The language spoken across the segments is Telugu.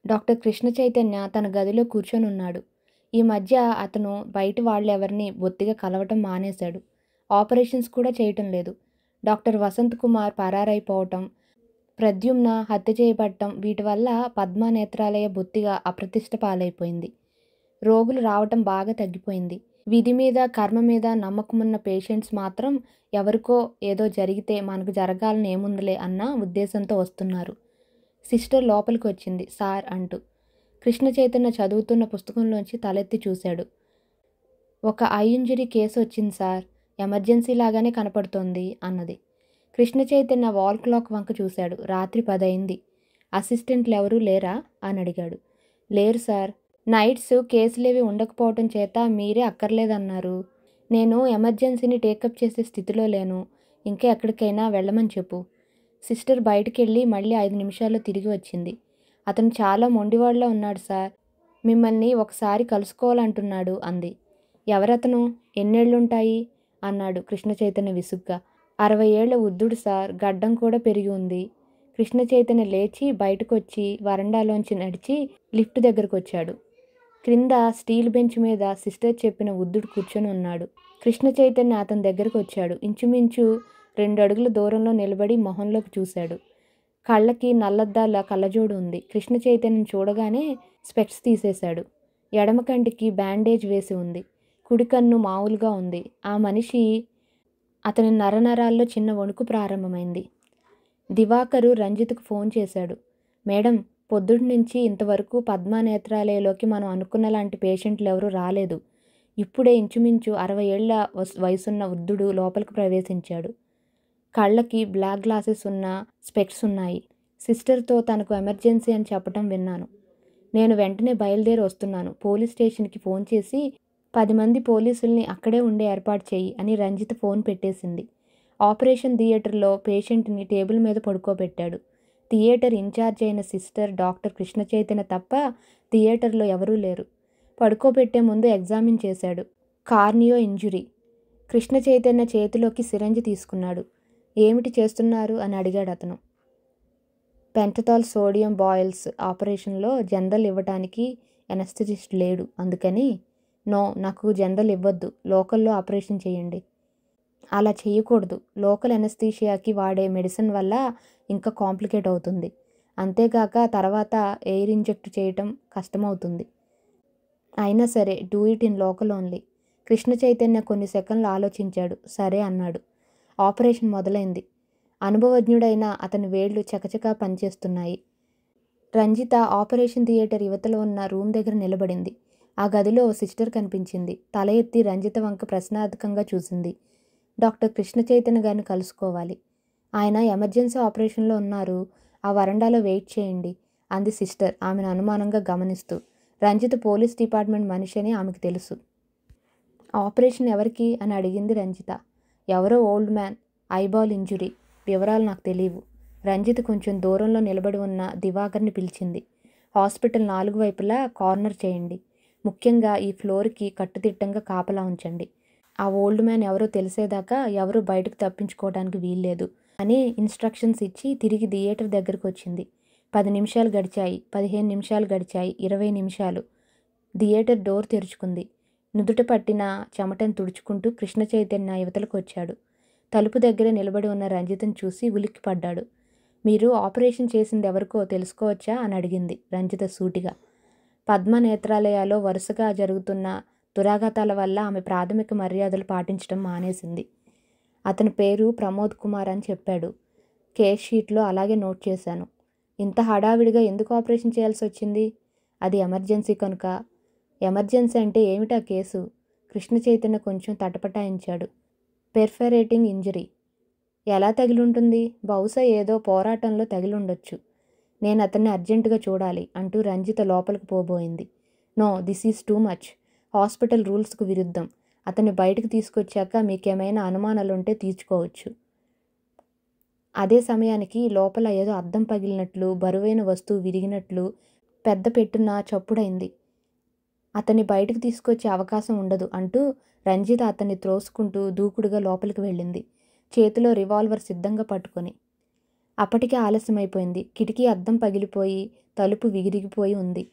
డాక్టర్ కృష్ణ చైతన్య తన గదిలో కూర్చొనున్నాడు. ఈ మధ్య అతను బయటి వాళ్ళెవరిని బొత్తిగా కలవటం మానేశాడు. ఆపరేషన్స్ కూడా చేయటం లేదు. డాక్టర్ వసంత్ కుమార్ పరారైపోవటం, ప్రద్యుమ్న హత్య చేయబడటం వీటి వల్ల పద్మా నేత్రాలయ బొత్తిగా అప్రతిష్ట పాలైపోయింది. రోగులు రావటం బాగా తగ్గిపోయింది. విధి మీద, కర్మ మీద నమ్మకమున్న పేషెంట్స్ మాత్రం ఎవరికో ఏదో జరిగితే మనకు జరగాలని ఏముందిలే అన్న ఉద్దేశంతో వస్తున్నారు. సిస్టర్ లోపలికి వచ్చింది. సార్ అంటూ. కృష్ణ చైతన్య చదువుతున్న పుస్తకంలోంచి తలెత్తి చూశాడు. ఒక ఐ ఇంజరీ కేసు వచ్చింది సార్. ఎమర్జెన్సీ లాగానే కనపడుతోంది అన్నది. కృష్ణ చైతన్య వాల్ క్లాక్ వంక చూశాడు. రాత్రి 10 అయింది. అసిస్టెంట్లు ఎవరూ లేరా అని అడిగాడు. లేరు సార్. నైట్స్ కేసులేవి ఉండకపోవటం చేత మీరే అక్కర్లేదన్నారు. నేను ఎమర్జెన్సీని టేకప్ చేసే స్థితిలో లేను. ఇంకా ఎక్కడికైనా వెళ్ళమని చెప్పు. సిస్టర్ బయటికెళ్ళి మళ్ళీ 5 నిమిషాల్లో తిరిగి వచ్చింది. అతను చాలా మొండివాళ్ళలో ఉన్నాడు సార్. మిమ్మల్ని ఒకసారి కలుసుకోవాలంటున్నాడు అంది. ఎవరతను? ఎన్నేళ్లుంటాయి అన్నాడు కృష్ణ చైతన్య విసుగ్గా. 60 ఏళ్ల వృద్ధుడు సార్. గడ్డం కూడా పెరిగి ఉంది. కృష్ణ చైతన్య లేచి బయటకొచ్చి వరండాలోంచి నడిచి లిఫ్ట్ దగ్గరకు వచ్చాడు. క్రింద స్టీల్ బెంచ్ మీద సిస్టర్ చెప్పిన వృద్ధుడు కూర్చొని ఉన్నాడు. కృష్ణ చైతన్య అతని దగ్గరకు వచ్చాడు. ఇంచుమించు 2 అడుగుల దూరంలో నిలబడి మొహంలోకి చూశాడు. కళ్ళకి నల్లద్దాల కళ్ళజోడు ఉంది. కృష్ణ చైతన్యం చూడగానే స్పెక్ట్స్ తీసేశాడు. ఎడమ కంటికి బ్యాండేజ్ వేసి ఉంది. కుడి కన్ను మామూలుగా ఉంది. ఆ మనిషి అతని నరనరాల్లో చిన్న వణుకు ప్రారంభమైంది. దివాకరు రంజిత్కు ఫోన్ చేశాడు. మేడం, పొద్దుటి నుంచి ఇంతవరకు పద్మా నేత్రాలయలోకి మనం అనుకున్న లాంటి పేషెంట్లు ఎవరూ రాలేదు. ఇప్పుడే ఇంచుమించు 60 ఏళ్ల వయసున్న వృద్ధుడు లోపలికి ప్రవేశించాడు. కళ్ళకి బ్లాక్ గ్లాసెస్ ఉన్న స్పెక్ట్స్ ఉన్నాయి. సిస్టర్తో తనకు ఎమర్జెన్సీ అని చెప్పటం విన్నాను. నేను వెంటనే బయలుదేరి వస్తున్నాను. పోలీస్ స్టేషన్కి ఫోన్ చేసి 10 మంది పోలీసుల్ని అక్కడే ఉండే ఏర్పాటు చేయి అని రంజిత్ ఫోన్ పెట్టేసింది. ఆపరేషన్ థియేటర్లో పేషెంట్ని టేబుల్ మీద పడుకోబెట్టాడు. థియేటర్ ఇన్ఛార్జ్ అయిన సిస్టర్ డాక్టర్ కృష్ణ చైతన్య తప్ప థియేటర్లో ఎవరూ లేరు. పడుకోబెట్టే ముందు ఎగ్జామిన్ చేశాడు. కార్నియో ఇంజురీ. కృష్ణ చైతన్య చేతిలోకి సిరంజి తీసుకున్నాడు. ఏమిటి చేస్తున్నారు అని అడిగాడు అతను. పెంటథాల్ సోడియం బాయిల్స్ ఆపరేషన్లో జనరల్ ఇవ్వటానికి ఎనస్థెటిస్ట్ లేడు. అందుకని నో, నాకు జనరల్ ఇవ్వద్దు. లోకల్లో ఆపరేషన్ చేయండి. అలా చేయకూడదు. లోకల్ ఎనస్థీషియాకి వాడే మెడిసిన్ వల్ల ఇంకా కాంప్లికేట్ అవుతుంది. అంతేగాక తర్వాత ఎయిర్ ఇంజెక్ట్ చేయటం కష్టమవుతుంది. అయినా సరే, do it in local only. Krishna Chaitanya కొన్ని సెకండ్లు ఆలోచించాడు. సరే అన్నాడు. ఆపరేషన్ మొదలైంది. అనుభవజ్ఞుడైన అతని వేళ్లు చకచకా పనిచేస్తున్నాయి. రంజిత ఆపరేషన్ థియేటర్ యువతలో ఉన్న రూమ్ దగ్గర నిలబడింది. ఆ గదిలో ఓ సిస్టర్ కనిపించింది. తల ఎత్తి రంజిత వంక ప్రశ్నార్థకంగా చూసింది. డాక్టర్ కృష్ణ చైతన్య గారిని కలుసుకోవాలి. ఆయన ఎమర్జెన్సీ ఆపరేషన్లో ఉన్నారు. ఆ వరండాలో వెయిట్ చేయండి అంది సిస్టర్ ఆమెను అనుమానంగా గమనిస్తూ. రంజిత పోలీస్ డిపార్ట్మెంట్ మనిషి అని ఆమెకు తెలుసు. ఆపరేషన్ ఎవరికి అని అడిగింది రంజిత. ఎవరో ఓల్డ్ మ్యాన్. Eyeball injury. వివరాలు నాకు తెలియవు. రంజిత కొంచెం దూరంలో నిలబడి ఉన్న దివాకర్ని పిలిచింది. హాస్పిటల్ 4 వైపులా కార్నర్ చేయండి. ముఖ్యంగా ఈ ఫ్లోర్కి కట్టుదిట్టంగా కాపలా ఉంచండి. ఆ ఓల్డ్ మ్యాన్ ఎవరో తెలిసేదాకా ఎవరూ బయటకు తప్పించుకోవడానికి వీల్లేదు అని ఇన్స్ట్రక్షన్స్ ఇచ్చి తిరిగి థియేటర్ దగ్గరకు వచ్చింది. 10 నిమిషాలు గడిచాయి. 15 నిమిషాలు గడిచాయి. 20 నిమిషాలు. థియేటర్ డోర్ తెరుచుకుంది. నుదుట పట్టిన చెమటను తుడుచుకుంటూ కృష్ణ చైతన్య యువతలకు వచ్చాడు. తలుపు దగ్గర నిలబడి ఉన్న రంజితను చూసి ఉలిక్కిపడ్డాడు. మీరు ఆపరేషన్ చేసింది ఎవరికో తెలుసుకోవచ్చా అని అడిగింది రంజిత సూటిగా. పద్మ నేత్రాలయాలో వరుసగా జరుగుతున్న దురాఘాతాల వల్ల ఆమె ప్రాథమిక మర్యాదలు పాటించడం మానేసింది. అతని పేరు ప్రమోద్ కుమార్ అని చెప్పాడు. కేస్ షీట్లో అలాగే నోట్ చేశాను. ఇంత హడావిడిగా ఎందుకు ఆపరేషన్ చేయాల్సి వచ్చింది? అది ఎమర్జెన్సీ కనుక. ఎమర్జెన్సీ అంటే ఏమిటా కేసు? కృష్ణ చైతన్య కొంచెం తటపటాయించాడు. పెర్ఫరేటింగ్ ఇంజరీ. ఎలా తగిలుంటుంది? బహుశా ఏదో పోరాటంలో తగిలుండొచ్చు. నేను అతన్ని అర్జెంటుగా చూడాలి అంటూ రంజిత లోపలికి పోబోయింది. No, this is too much. Hospital రూల్స్కు విరుద్ధం. అతన్ని బయటకు తీసుకొచ్చాక మీకేమైనా అనుమానాలుంటే తీర్చుకోవచ్చు. అదే సమయానికి లోపల ఏదో అద్దం పగిలినట్లు, బరువైన వస్తువు విరిగినట్లు పెద్ద పెట్టున చప్పుడైంది. అతన్ని బయటకు తీసుకొచ్చే అవకాశం ఉండదు అంటూ రంజిత అతన్ని త్రోసుకుంటూ దూకుడుగా లోపలికి వెళ్ళింది, చేతిలో రివాల్వర్ సిద్ధంగా పట్టుకొని. అప్పటికే ఆలస్యమైపోయింది. కిటికీ అద్దం పగిలిపోయి తలుపు విరిగిపోయి ఉంది.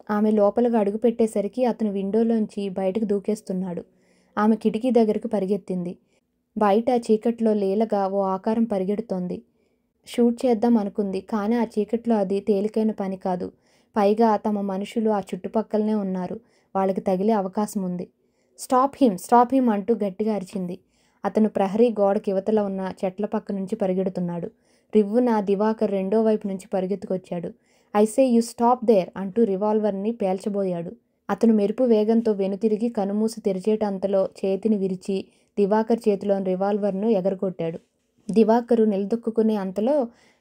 ఆమె లోపలికి అడుగుపెట్టేసరికి అతను విండోలోంచి బయటకు దూకేస్తున్నాడు. ఆమె కిటికీ దగ్గరకు పరిగెత్తింది. బయట చీకట్లో లీలగా ఓ ఆకారం పరిగెడుతోంది. షూట్ చేద్దాం అనుకుంది. కానీ ఆ చీకట్లో అది తేలికైన పని కాదు. పైగా తమ మనుషులు ఆ చుట్టుపక్కలనే ఉన్నారు. వాళ్ళకి తగిలే అవకాశం ఉంది. స్టాప్ హిమ్ అంటూ గట్టిగా అరిచింది. అతను ప్రహరీ గోడకి ఇవతల ఉన్న చెట్ల పక్క నుంచి పరిగెడుతున్నాడు. రివ్వున దివాకర్ రెండో వైపు నుంచి పరిగెత్తుకొచ్చాడు. I say you stop there అంటూ రివాల్వర్ని పేల్చబోయాడు. అతను మెరుపు వేగంతో వెనుతిరిగి కనుమూసి తెరిచేటంతలో చేతిని విరిచి దివాకర్ చేతిలోని రివాల్వర్ను ఎగరగొట్టాడు. దివాకరు నిలదొక్కునే అంతలో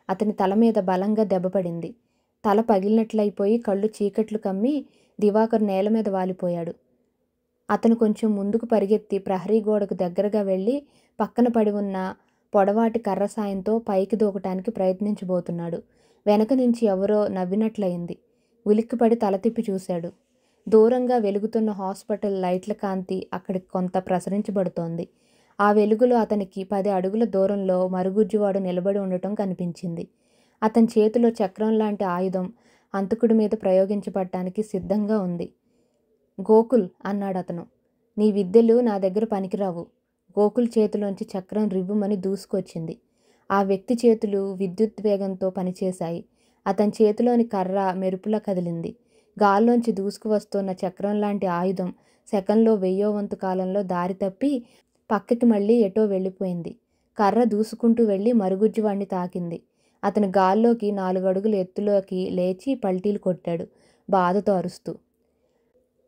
అతని తల మీద బలంగా దెబ్బపడింది. తల పగిలినట్లయిపోయి కళ్ళు చీకట్లు కమ్మి దివాకర్ నేల మీద వాలిపోయాడు. అతను కొంచెం ముందుకు పరిగెత్తి ప్రహరీ గోడకు దగ్గరగా వెళ్ళి పక్కన పడి ఉన్న పొడవాటి కర్ర సాయంతో పైకి దూకటానికి ప్రయత్నించబోతున్నాడు. వెనక నుంచి ఎవరో నవ్వినట్లయింది. ఉలిక్కిపడి తల తిప్పి చూశాడు. దూరంగా వెలుగుతున్న హాస్పిటల్ లైట్ల కాంతి అక్కడికి కొంత ప్రసరించబడుతోంది. ఆ వెలుగులో అతనికి 10 అడుగుల దూరంలో మరుగుజ్జువాడు నిలబడి ఉండటం కనిపించింది. అతని చేతిలో చక్రం లాంటి ఆయుధం హంతకుడి మీద ప్రయోగించబడటానికి సిద్ధంగా ఉంది. గోకుల్ అన్నాడతను. నీ విద్యలు నా దగ్గర పనికిరావు. గోకుల్ చేతిలోంచి చక్రం రివ్వుమని దూసుకొచ్చింది. ఆ వ్యక్తి చేతులు విద్యుద్వేగంతో పనిచేశాయి. అతని చేతిలోని కర్ర మెరుపులా కదిలింది. గాల్లోంచి దూసుకువస్తున్న చక్రం లాంటి ఆయుధం సెకన్లో 1000వ వంతు కాలంలో దారి తప్పి పక్కకి మళ్ళీ ఎటో వెళ్ళిపోయింది. కర్ర దూసుకుంటూ వెళ్ళి మరుగుజ్జువాణ్ణి తాకింది. అతను గాల్లోకి 4 అడుగుల ఎత్తులోకి లేచి పల్టీలు కొట్టాడు, బాధతో అరుస్తూ.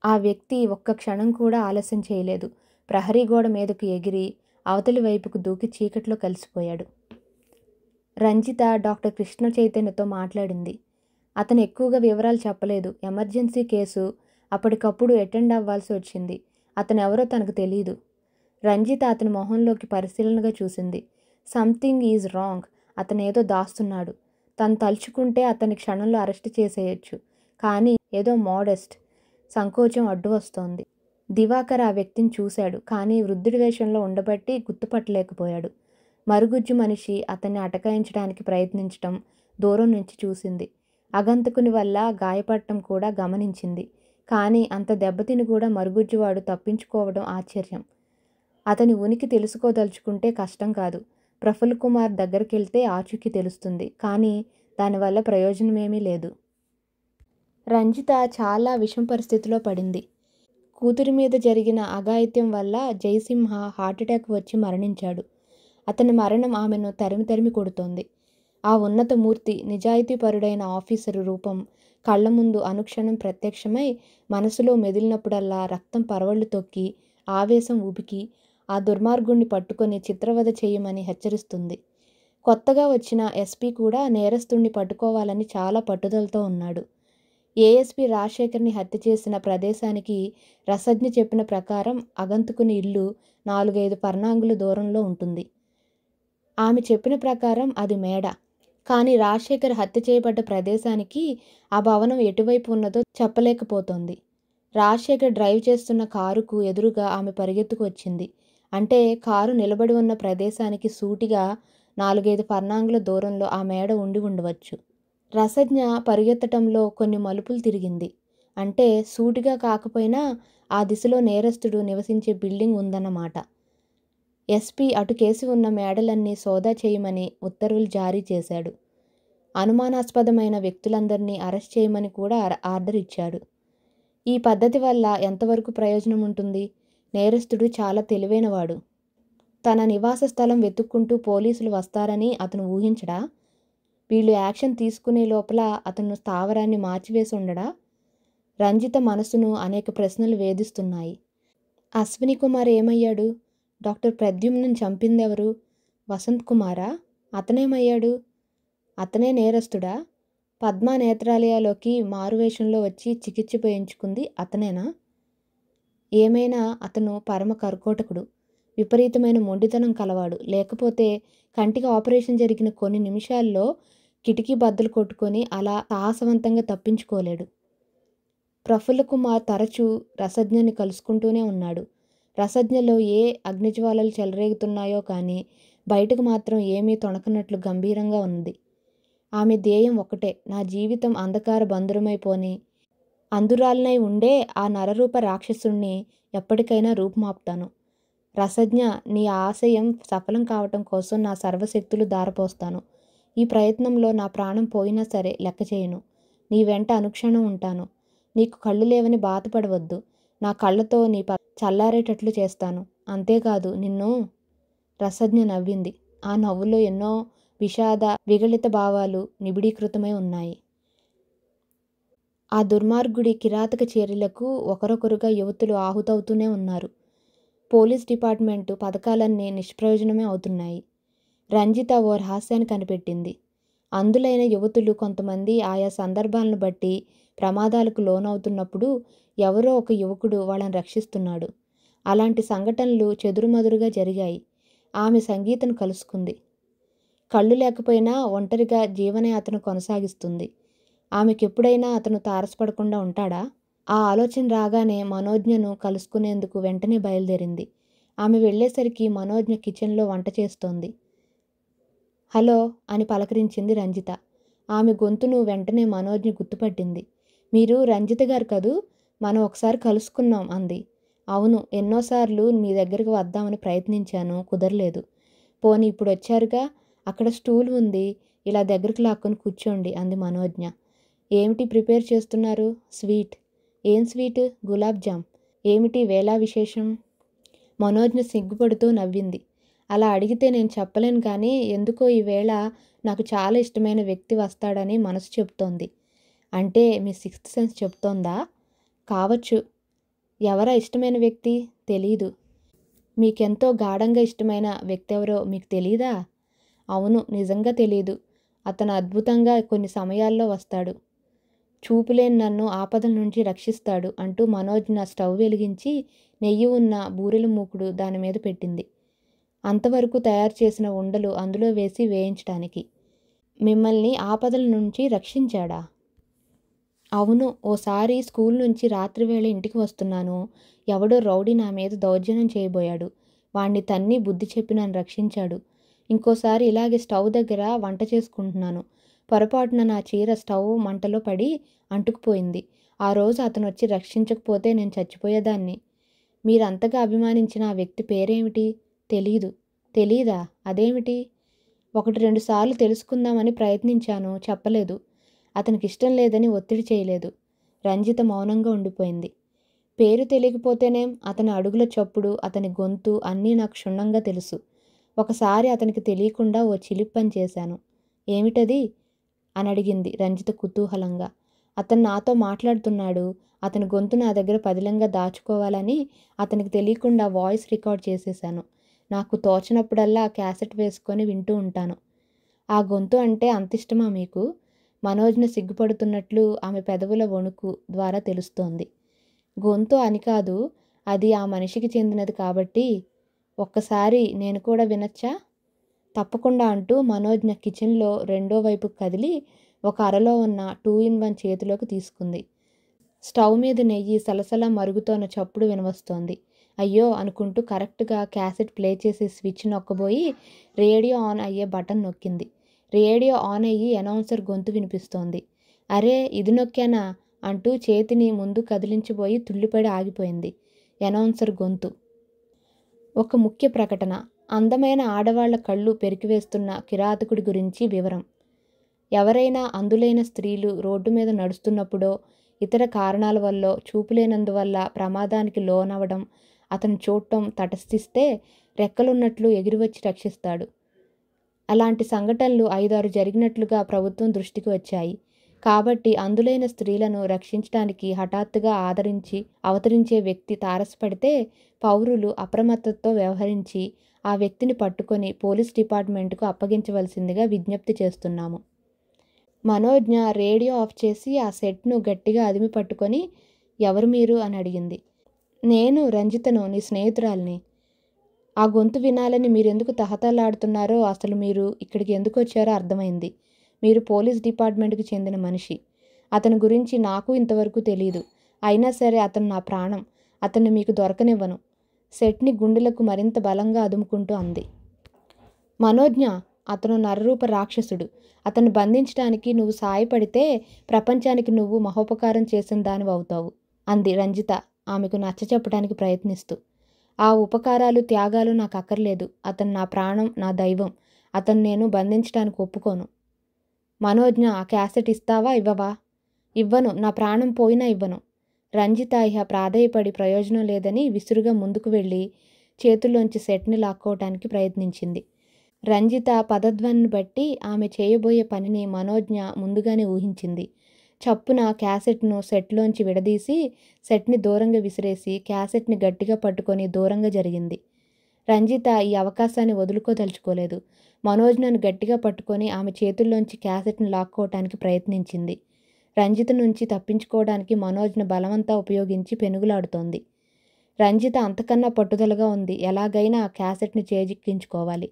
ఆ వ్యక్తి ఒక్క క్షణం కూడా ఆలస్యం చేయలేదు. ప్రహరీ గోడ మీదకు ఎగిరి అవతలి వైపుకు దూకి చీకట్లో కలిసిపోయాడు. రంజిత డాక్టర్ కృష్ణ చైతన్యతో మాట్లాడింది. అతను ఎక్కువగా వివరాలు చెప్పలేదు. ఎమర్జెన్సీ కేసు, అప్పటికప్పుడు అటెండ్ అవ్వాల్సి వచ్చింది. అతనెవరో తనకు తెలీదు. రంజిత అతని మొహంలోకి పరిశీలనగా చూసింది. Something is wrong. అతనేదో దాస్తున్నాడు. తను తలుచుకుంటే అతని క్షణంలో అరెస్ట్ చేసేయచ్చు. కానీ ఏదో మోడెస్ట్ సంకోచం అడ్డు వస్తోంది. దివాకర్ ఆ వ్యక్తిని చూశాడు. కానీ వృద్ధుడి వేషంలో ఉండబట్టి గుర్తుపట్టలేకపోయాడు. మరుగుజ్జు మనిషి అతన్ని అటకాయించడానికి ప్రయత్నించటం దూరం నుంచి చూసింది. అగంతకుని వల్ల గాయపడటం కూడా గమనించింది. కానీ అంత దెబ్బతిని కూడా మరుగుజ్జువాడు తప్పించుకోవడం ఆశ్చర్యం. అతని ఉనికి తెలుసుకోదలుచుకుంటే కష్టం కాదు. ప్రఫుల్ కుమార్ దగ్గరికెళ్తే ఆచూకీ తెలుస్తుంది. కానీ దానివల్ల ప్రయోజనమేమీ లేదు. రంజిత చాలా విషమ పరిస్థితిలో పడింది. కూతురి మీద జరిగిన అఘాయిత్యం వల్ల జయసింహ హార్ట్అటాక్ వచ్చి మరణించాడు. అతని మరణం ఆమెను తరిమి తరిమి కొడుతోంది. ఆ ఉన్నత మూర్తి, నిజాయితీపరుడైన ఆఫీసరు రూపం కళ్ల ముందు అనుక్షణం ప్రత్యక్షమై మనసులో మెదిలినప్పుడల్లా రక్తం పరవళ్లు తొక్కి, ఆవేశం ఉబికి ఆ దుర్మార్గుణ్ణి పట్టుకొని చిత్రవధ చేయమని హెచ్చరిస్తుంది. కొత్తగా వచ్చిన ఎస్పీ కూడా నేరస్తుణ్ణి పట్టుకోవాలని చాలా పట్టుదలతో ఉన్నాడు. ఏఎస్పీ రాజశేఖర్ని హత్య చేసిన ప్రదేశానికి రసజ్ఞ చెప్పిన ప్రకారం అగంతకుని ఇల్లు 4-5 పర్నాంగుల దూరంలో ఉంటుంది. ఆమె చెప్పిన ప్రకారం అది మేడ. కానీ రాజశేఖర్ హత్య చేయబడ్డ ప్రదేశానికి ఆ భవనం ఎటువైపు ఉన్నదో చెప్పలేకపోతోంది. రాజశేఖర్ డ్రైవ్ చేస్తున్న కారుకు ఎదురుగా ఆమె పరిగెత్తుకు వచ్చింది. అంటే కారు నిలబడి ఉన్న ప్రదేశానికి సూటిగా 4-5 పర్నాంగుల దూరంలో ఆ మేడ ఉండి ఉండవచ్చు. రసజ్ఞ పరిగెత్తటంలో కొన్ని మలుపులు తిరిగింది. అంటే సూటిగా కాకపోయినా ఆ దిశలో నేరస్తుడు నివసించే బిల్డింగ్ ఉందన్నమాట. ఎస్పీ అటుకేసి ఉన్న మేడలన్నీ సోదా చేయమని ఉత్తర్వులు జారీ చేశాడు. అనుమానాస్పదమైన వ్యక్తులందరినీ అరెస్ట్ చేయమని కూడా ఆర్డర్ ఇచ్చాడు. ఈ పద్ధతి వల్ల ఎంతవరకు ప్రయోజనం ఉంటుంది? నేరస్తుడు చాలా తెలివైనవాడు. తన నివాస స్థలం వెతుక్కుంటూ పోలీసులు వస్తారని అతను ఊహించడా? వీళ్ళు యాక్షన్ తీసుకునే లోపల అతను స్థావరాన్ని మార్చివేసి ఉండడా? రంజిత మనసును అనేక ప్రశ్నలు వేధిస్తున్నాయి. అశ్విని కుమార్ ఏమయ్యాడు? డాక్టర్ ప్రద్యుమ్నని చంపిందెవరు? వసంత్ కుమారా? అతనేమయ్యాడు? అతనే నేరస్తుడా? పద్మా నేత్రాలయాలోకి మారువేషంలో వచ్చి చికిత్స చేయించుకుంది అతనేనా? ఏమైనా అతను పరమ కర్కోటకుడు, విపరీతమైన మొండితనం కలవాడు. లేకపోతే కంటికి ఆపరేషన్ జరిగిన కొన్ని నిమిషాల్లో కిటికీ బద్దలు కొట్టుకొని అలా సాహసవంతంగా తప్పించుకోలేడు. ప్రఫుల్ల కుమార్ తరచూ రసజ్ఞని కలుసుకుంటూనే ఉన్నాడు. రసజ్ఞలో ఏ అగ్నిజ్వాలలు చెలరేగుతున్నాయో కానీ బయటకు మాత్రం ఏమీ తొణకనట్లు గంభీరంగా ఉంది. ఆమె ధ్యేయం ఒకటే, నా జీవితం అంధకార బంధురమైపోని అందురాలినై ఉండే ఆ నరరూప రాక్షసుణ్ణి ఎప్పటికైనా రూపుమాపుతాను. రసజ్ఞ, నీ ఆశయం సఫలం కావటం కోసం నా సర్వశక్తులు ధారపోస్తాను. ఈ ప్రయత్నంలో నా ప్రాణం పోయినా సరే లెక్క చేయను. నీ వెంట అనుక్షణం ఉంటాను. నీకు కళ్ళు లేవని బాధపడవద్దు. నా కళ్ళతో నీ చల్లారేటట్లు చేస్తాను. అంతేకాదు నిన్ను. రసజ్ఞ నవ్వింది. ఆ నవ్వులో ఎన్నో విషాద విగళిత భావాలు నిబిడీకృతమై ఉన్నాయి. ఆ దుర్మార్గుడి కిరాతక చర్యలకు ఒకరొకరుగా యువతులు ఆహుతవుతూనే ఉన్నారు. పోలీస్ డిపార్ట్మెంటు పథకాలన్నీ నిష్ప్రయోజనమే అవుతున్నాయి. రంజిత ఓ రహస్యాన్ని కనిపెట్టింది. అందులైన యువతులు కొంతమంది ఆయా సందర్భాలను బట్టి ప్రమాదాలకు లోనవుతున్నప్పుడు ఎవరో ఒక యువకుడు వాళ్ళని రక్షిస్తున్నాడు. అలాంటి సంఘటనలు చెదురుమదురుగా జరిగాయి. ఆమె సంగీతను కలుసుకుంది. కళ్ళు లేకపోయినా ఒంటరిగా జీవనయాత్ర కొనసాగిస్తుంది. ఆమెకెప్పుడైనా అతను తారసపడకుండా ఉంటాడా? ఆ ఆలోచన రాగానే మనోజ్ఞను కలుసుకునేందుకు వెంటనే బయలుదేరింది. ఆమె వెళ్ళేసరికి మనోజ్ఞ కిచెన్లో వంట చేస్తోంది. హలో అని పలకరించింది రంజిత. ఆమె గొంతును వెంటనే మనోజ్ఞ గుర్తుపట్టింది. మీరు రంజిత గారు కదూ? మనం ఒకసారి కలుసుకున్నాం అంది. అవును, ఎన్నోసార్లు మీ దగ్గరికి వద్దామని ప్రయత్నించాను, కుదరలేదు. పోనీ ఇప్పుడు వచ్చారుగా, అక్కడ స్టూల్ ఉంది, ఇలా దగ్గరికి లాక్కొని కూర్చోండి అంది మనోజ్ఞ. ఏమిటి ప్రిపేర్ చేస్తున్నారు? స్వీట్. ఏం స్వీట్? గులాబ్ జామ్. ఏమిటి వేళా విశేషం? మనోజ్ఞ సిగ్గుపడుతూ నవ్వింది. అలా అడిగితే నేను చెప్పలేను, కానీ ఎందుకో ఈవేళ నాకు చాలా ఇష్టమైన వ్యక్తి వస్తాడని మనసు చెప్తోంది. అంటే మీ సిక్స్త్ సెన్స్ చెప్తోందా? కావచ్చు. ఎవరా ఇష్టమైన వ్యక్తి? తెలీదు. మీకెంతో గాఢంగా ఇష్టమైన వ్యక్తి ఎవరో మీకు తెలీదా? అవును, నిజంగా తెలీదు. అతను అద్భుతంగా కొన్ని సమయాల్లో వస్తాడు. చూపులేని నన్ను ఆపదల నుంచి రక్షిస్తాడు అంటూ మనోజ్ఞ స్టవ్ వెలిగించి నెయ్యి ఉన్న బూరెల మూకుడు దాని మీద పెట్టింది. అంతవరకు తయారు చేసిన ఉండలు అందులో వేసి వేయించడానికి. మిమ్మల్ని ఆపదల నుంచి రక్షించాడా? అవును, ఓసారి స్కూల్ నుంచి రాత్రివేళ ఇంటికి వస్తున్నాను. ఎవడో రౌడీ నా మీద దౌర్జన్యం చేయబోయాడు. వాణ్ణి తన్ని బుద్ధి చెప్పి నన్ను రక్షించాడు. ఇంకోసారి ఇలాగే స్టవ్ దగ్గర వంట చేసుకుంటున్నాను. పొరపాటున నా చీర స్టవ్ మంటలో పడి అంటుకుపోయింది. ఆ రోజు అతను వచ్చి రక్షించకపోతే నేను చచ్చిపోయేదాన్ని. మీరంతగా అభిమానించిన ఆ వ్యక్తి పేరేమిటి? తెలీదు. తెలీదా? అదేమిటి? 1-2 సార్లు తెలుసుకుందామని ప్రయత్నించాను, చెప్పలేదు. అతనికి ఇష్టం లేదని ఒత్తిడి చేయలేదు. రంజిత మౌనంగా ఉండిపోయింది. పేరు తెలియకపోతేనేం, అతని అడుగుల చప్పుడు, అతని గొంతు అన్నీ నాకు క్షుణ్ణంగా తెలుసు. ఒకసారి అతనికి తెలియకుండా ఓ చిలిపి పని చేశాను. ఏమిటది అని అడిగింది రంజిత కుతూహలంగా. అతను నాతో మాట్లాడుతున్నాడు. అతని గొంతు నా దగ్గర పదిలంగా దాచుకోవాలని అతనికి తెలియకుండా వాయిస్ రికార్డ్ చేసేశాను. నాకు తోచినప్పుడల్లా క్యాసెట్ వేసుకొని వింటూ ఉంటాను. ఆ గొంతు అంటే అంతిష్టమా మీకు? మనోజ్ఞ సిగ్గుపడుతున్నట్లు ఆమె పెదవుల వణుకు ద్వారా తెలుస్తోంది. గొంతు అని కాదు, అది ఆ మనిషికి చెందినది కాబట్టి. ఒక్కసారి నేను కూడా వినచ్చా? తప్పకుండా అంటూ మనోజ్ఞ కిచెన్లో రెండో వైపు కదిలి ఒక అరలో ఉన్న 2-in-1 చేతిలోకి తీసుకుంది. స్టవ్ మీద నెయ్యి సలసలా మరుగుతోన్న చప్పుడు వినవస్తోంది. అయ్యో అనుకుంటూ కరెక్ట్గా క్యాసెట్ ప్లే చేసే స్విచ్ నొక్కబోయి రేడియో ఆన్ అయ్యే బటన్ నొక్కింది. రేడియో ఆన్ అయ్యి అనౌన్సర్ గొంతు వినిపిస్తోంది. అరే, ఇది నొక్కానా అంటూ చేతిని ముందు కదిలించబోయి తుళ్ళిపడి ఆగిపోయింది. అనౌన్సర్ గొంతు. ఒక ముఖ్య ప్రకటన. అందమైన ఆడవాళ్ల కళ్ళు పెరికివేస్తున్న కిరాతకుడి గురించి వివరం. ఎవరైనా అందులైన స్త్రీలు రోడ్డు మీద నడుస్తున్నప్పుడో ఇతర కారణాల వల్లో చూపులేనందువల్ల ప్రమాదానికి లోనవడం అతను చూడటం తటస్థిస్తే రెక్కలున్నట్లు ఎగిరివచ్చి రక్షిస్తాడు. అలాంటి సంఘటనలు 5-6 జరిగినట్లుగా ప్రభుత్వం దృష్టికి వచ్చాయి. కాబట్టి అందులైన స్త్రీలను రక్షించడానికి హఠాత్తుగా అవతరించే వ్యక్తి తారసపడితే పౌరులు అప్రమత్తతో వ్యవహరించి ఆ వ్యక్తిని పట్టుకొని పోలీస్ డిపార్ట్మెంటుకు అప్పగించవలసిందిగా విజ్ఞప్తి చేస్తున్నాము. మనోజ్ఞ రేడియో ఆఫ్ చేసి ఆ సెట్ను గట్టిగా అదిమి పట్టుకొని, ఎవరు మీరు అని అడిగింది. నేను రంజితను, నీ స్నేహితురాల్ని. ఆ గొంతు వినాలని మీరెందుకు తహతహలాడుతున్నారో, అసలు మీరు ఇక్కడికి ఎందుకు వచ్చారో అర్థమైంది. మీరు పోలీస్ డిపార్ట్మెంట్కి చెందిన మనిషి. అతని గురించి నాకు ఇంతవరకు తెలీదు. అయినా సరే అతను నా ప్రాణం. అతన్ని మీకు దొరకనివ్వను. సెట్ని గుండెలకు మరింత బలంగా అదుముకుంటూ అంది. మనోజ్ఞ, అతను నరరూప రాక్షసుడు. అతన్ని బంధించడానికి నువ్వు సాయపడితే ప్రపంచానికి నువ్వు మహోపకారం చేసిన దానివవుతావు అంది రంజిత ఆమెకు నచ్చచెప్పడానికి ప్రయత్నిస్తూ. ఆ ఉపకారాలు, త్యాగాలు నాకక్కర్లేదు. అతను నా ప్రాణం, నా దైవం. అతన్ని నేను బంధించడానికి ఒప్పుకోను. మనోజ్ఞ, ఆ క్యాసెట్ ఇస్తావా, ఇవ్వవా? ఇవ్వను. నా ప్రాణం పోయినా ఇవ్వను. రంజిత ఇహ ప్రాధేయపడి ప్రయోజనం లేదని విసురుగా ముందుకు వెళ్ళి చేతుల్లోంచి సెట్ని లాక్కోవటానికి ప్రయత్నించింది. రంజిత పదధ్వనిని బట్టి ఆమె చేయబోయే పనిని మనోజ్ఞ ముందుగానే ఊహించింది. చప్పున క్యాసెట్ను సెట్లోంచి విడదీసి సెట్ని దూరంగా విసిరేసి క్యాసెట్ని గట్టిగా పట్టుకొని దూరంగా జరిగింది. రంజిత ఈ అవకాశాన్ని వదులుకోదలుచుకోలేదు. మనోజ్ఞను గట్టిగా పట్టుకొని ఆమె చేతుల్లోంచి క్యాసెట్ను లాక్కోవటానికి ప్రయత్నించింది. రంజిత నుంచి తప్పించుకోవడానికి మనోజ్ఞ బలమంతా ఉపయోగించి పెనుగులాడుతోంది. రంజిత అంతకన్నా పట్టుదలగా ఉంది. ఎలాగైనా ఆ క్యాసెట్ని చేజిక్కించుకోవాలి.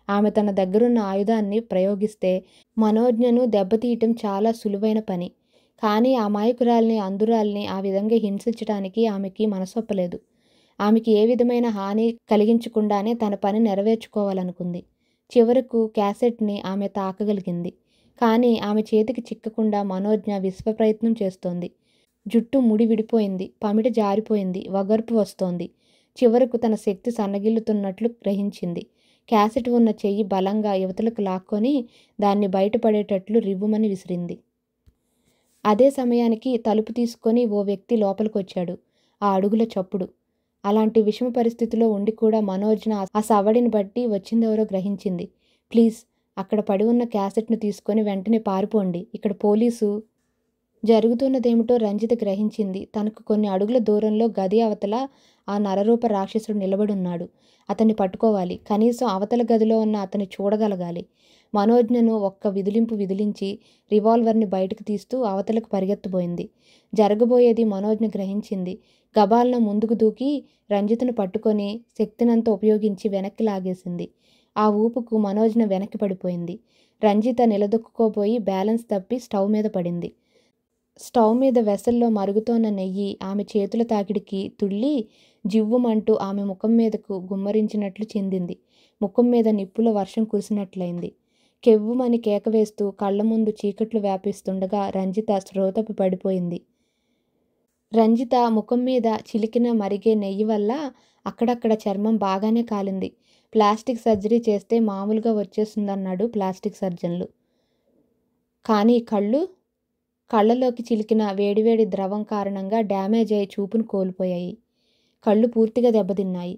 ఆమె తన దగ్గరున్న ఆయుధాన్ని ప్రయోగిస్తే మనోజ్ఞను దెబ్బతీయటం చాలా సులువైన పని. కానీ ఆ అమాయకురాల్ని, అందురాల్ని ఆ విధంగా హింసించటానికి ఆమెకి మనసొప్పలేదు. ఆమెకి ఏ విధమైన హాని కలిగించకుండానే తన పని నెరవేర్చుకోవాలనుకుంది. చివరకు క్యాసెట్ని ఆమె తాకగలిగింది. కానీ ఆమె చేతికి చిక్కకుండా మనోజ్ఞ విశ్వప్రయత్నం చేస్తోంది. జుట్టు ముడి విడిపోయింది. పమిట జారిపోయింది. వగర్పు వస్తోంది. చివరకు తన శక్తి సన్నగిల్లుతున్నట్లు గ్రహించింది. క్యాసెట్ ఉన్న చెయ్యి బలంగా యువతలకు లాక్కొని దాన్ని బయటపడేటట్లు రివ్వుమని విసిరింది. అదే సమయానికి తలుపు తీసుకొని ఓ వ్యక్తి లోపలికొచ్చాడు. ఆ అడుగుల చప్పుడు. అలాంటి విషమ పరిస్థితిలో ఉండి కూడా మనోజ్ఞ ఆ సవ్వడిని బట్టి వచ్చిందెవరో గ్రహించింది. ప్లీజ్, అక్కడ పడి ఉన్న క్యాసెట్ను తీసుకొని వెంటనే పారిపోండి. ఇక్కడ పోలీసు. జరుగుతున్నదేమిటో రంజిత గ్రహించింది. తనకు కొన్ని అడుగుల దూరంలో గది అవతల ఆ నరరూప రాక్షసుడు నిలబడున్నాడు. అతన్ని పట్టుకోవాలి. కనీసం అవతల గదిలో ఉన్న అతన్ని చూడగలగాలి. మనోజ్ఞను ఒక్క విదిలింపు విదిలించి రివాల్వర్ని బయటకు తీస్తూ అవతలకు పరిగెత్తబోయింది. జరగబోయేది మనోజ్ఞ గ్రహించింది. గబాల్న ముందుకు దూకి రంజితను పట్టుకొని శక్తినంతా ఉపయోగించి వెనక్కి లాగేసింది. ఆ ఊపుకు మనోజ్ఞ వెనక్కి పడిపోయింది. రంజిత నిలదొక్కుకోబోయి బ్యాలెన్స్ తప్పి స్టవ్ మీద పడింది. స్టవ్ మీద వెసల్లో మరుగుతోన్న నెయ్యి ఆమె చేతుల తాకిడికి తుళ్ళి జివ్వుమంటూ ఆమె ముఖం మీదకు గుమ్మరించినట్లు చెందింది. ముఖం మీద నిప్పుల వర్షం కురిసినట్లయింది. కెవ్వుమని కేక వేస్తూ కళ్ళ ముందు చీకట్లు వ్యాపిస్తుండగా రంజిత స్పృహతప్పి పడిపోయింది. రంజిత ముఖం మీద చిలికిన మరిగే నెయ్యి వల్ల అక్కడక్కడ చర్మం బాగానే కాలింది. ప్లాస్టిక్ సర్జరీ చేస్తే మామూలుగా వచ్చేస్తుందన్నాడు ప్లాస్టిక్ సర్జన్లు. కానీ కళ్ళలోకి చిలికిన వేడివేడి ద్రవం కారణంగా డ్యామేజ్ అయి చూపును కోల్పోయాయి. కళ్ళు పూర్తిగా దెబ్బతిన్నాయి.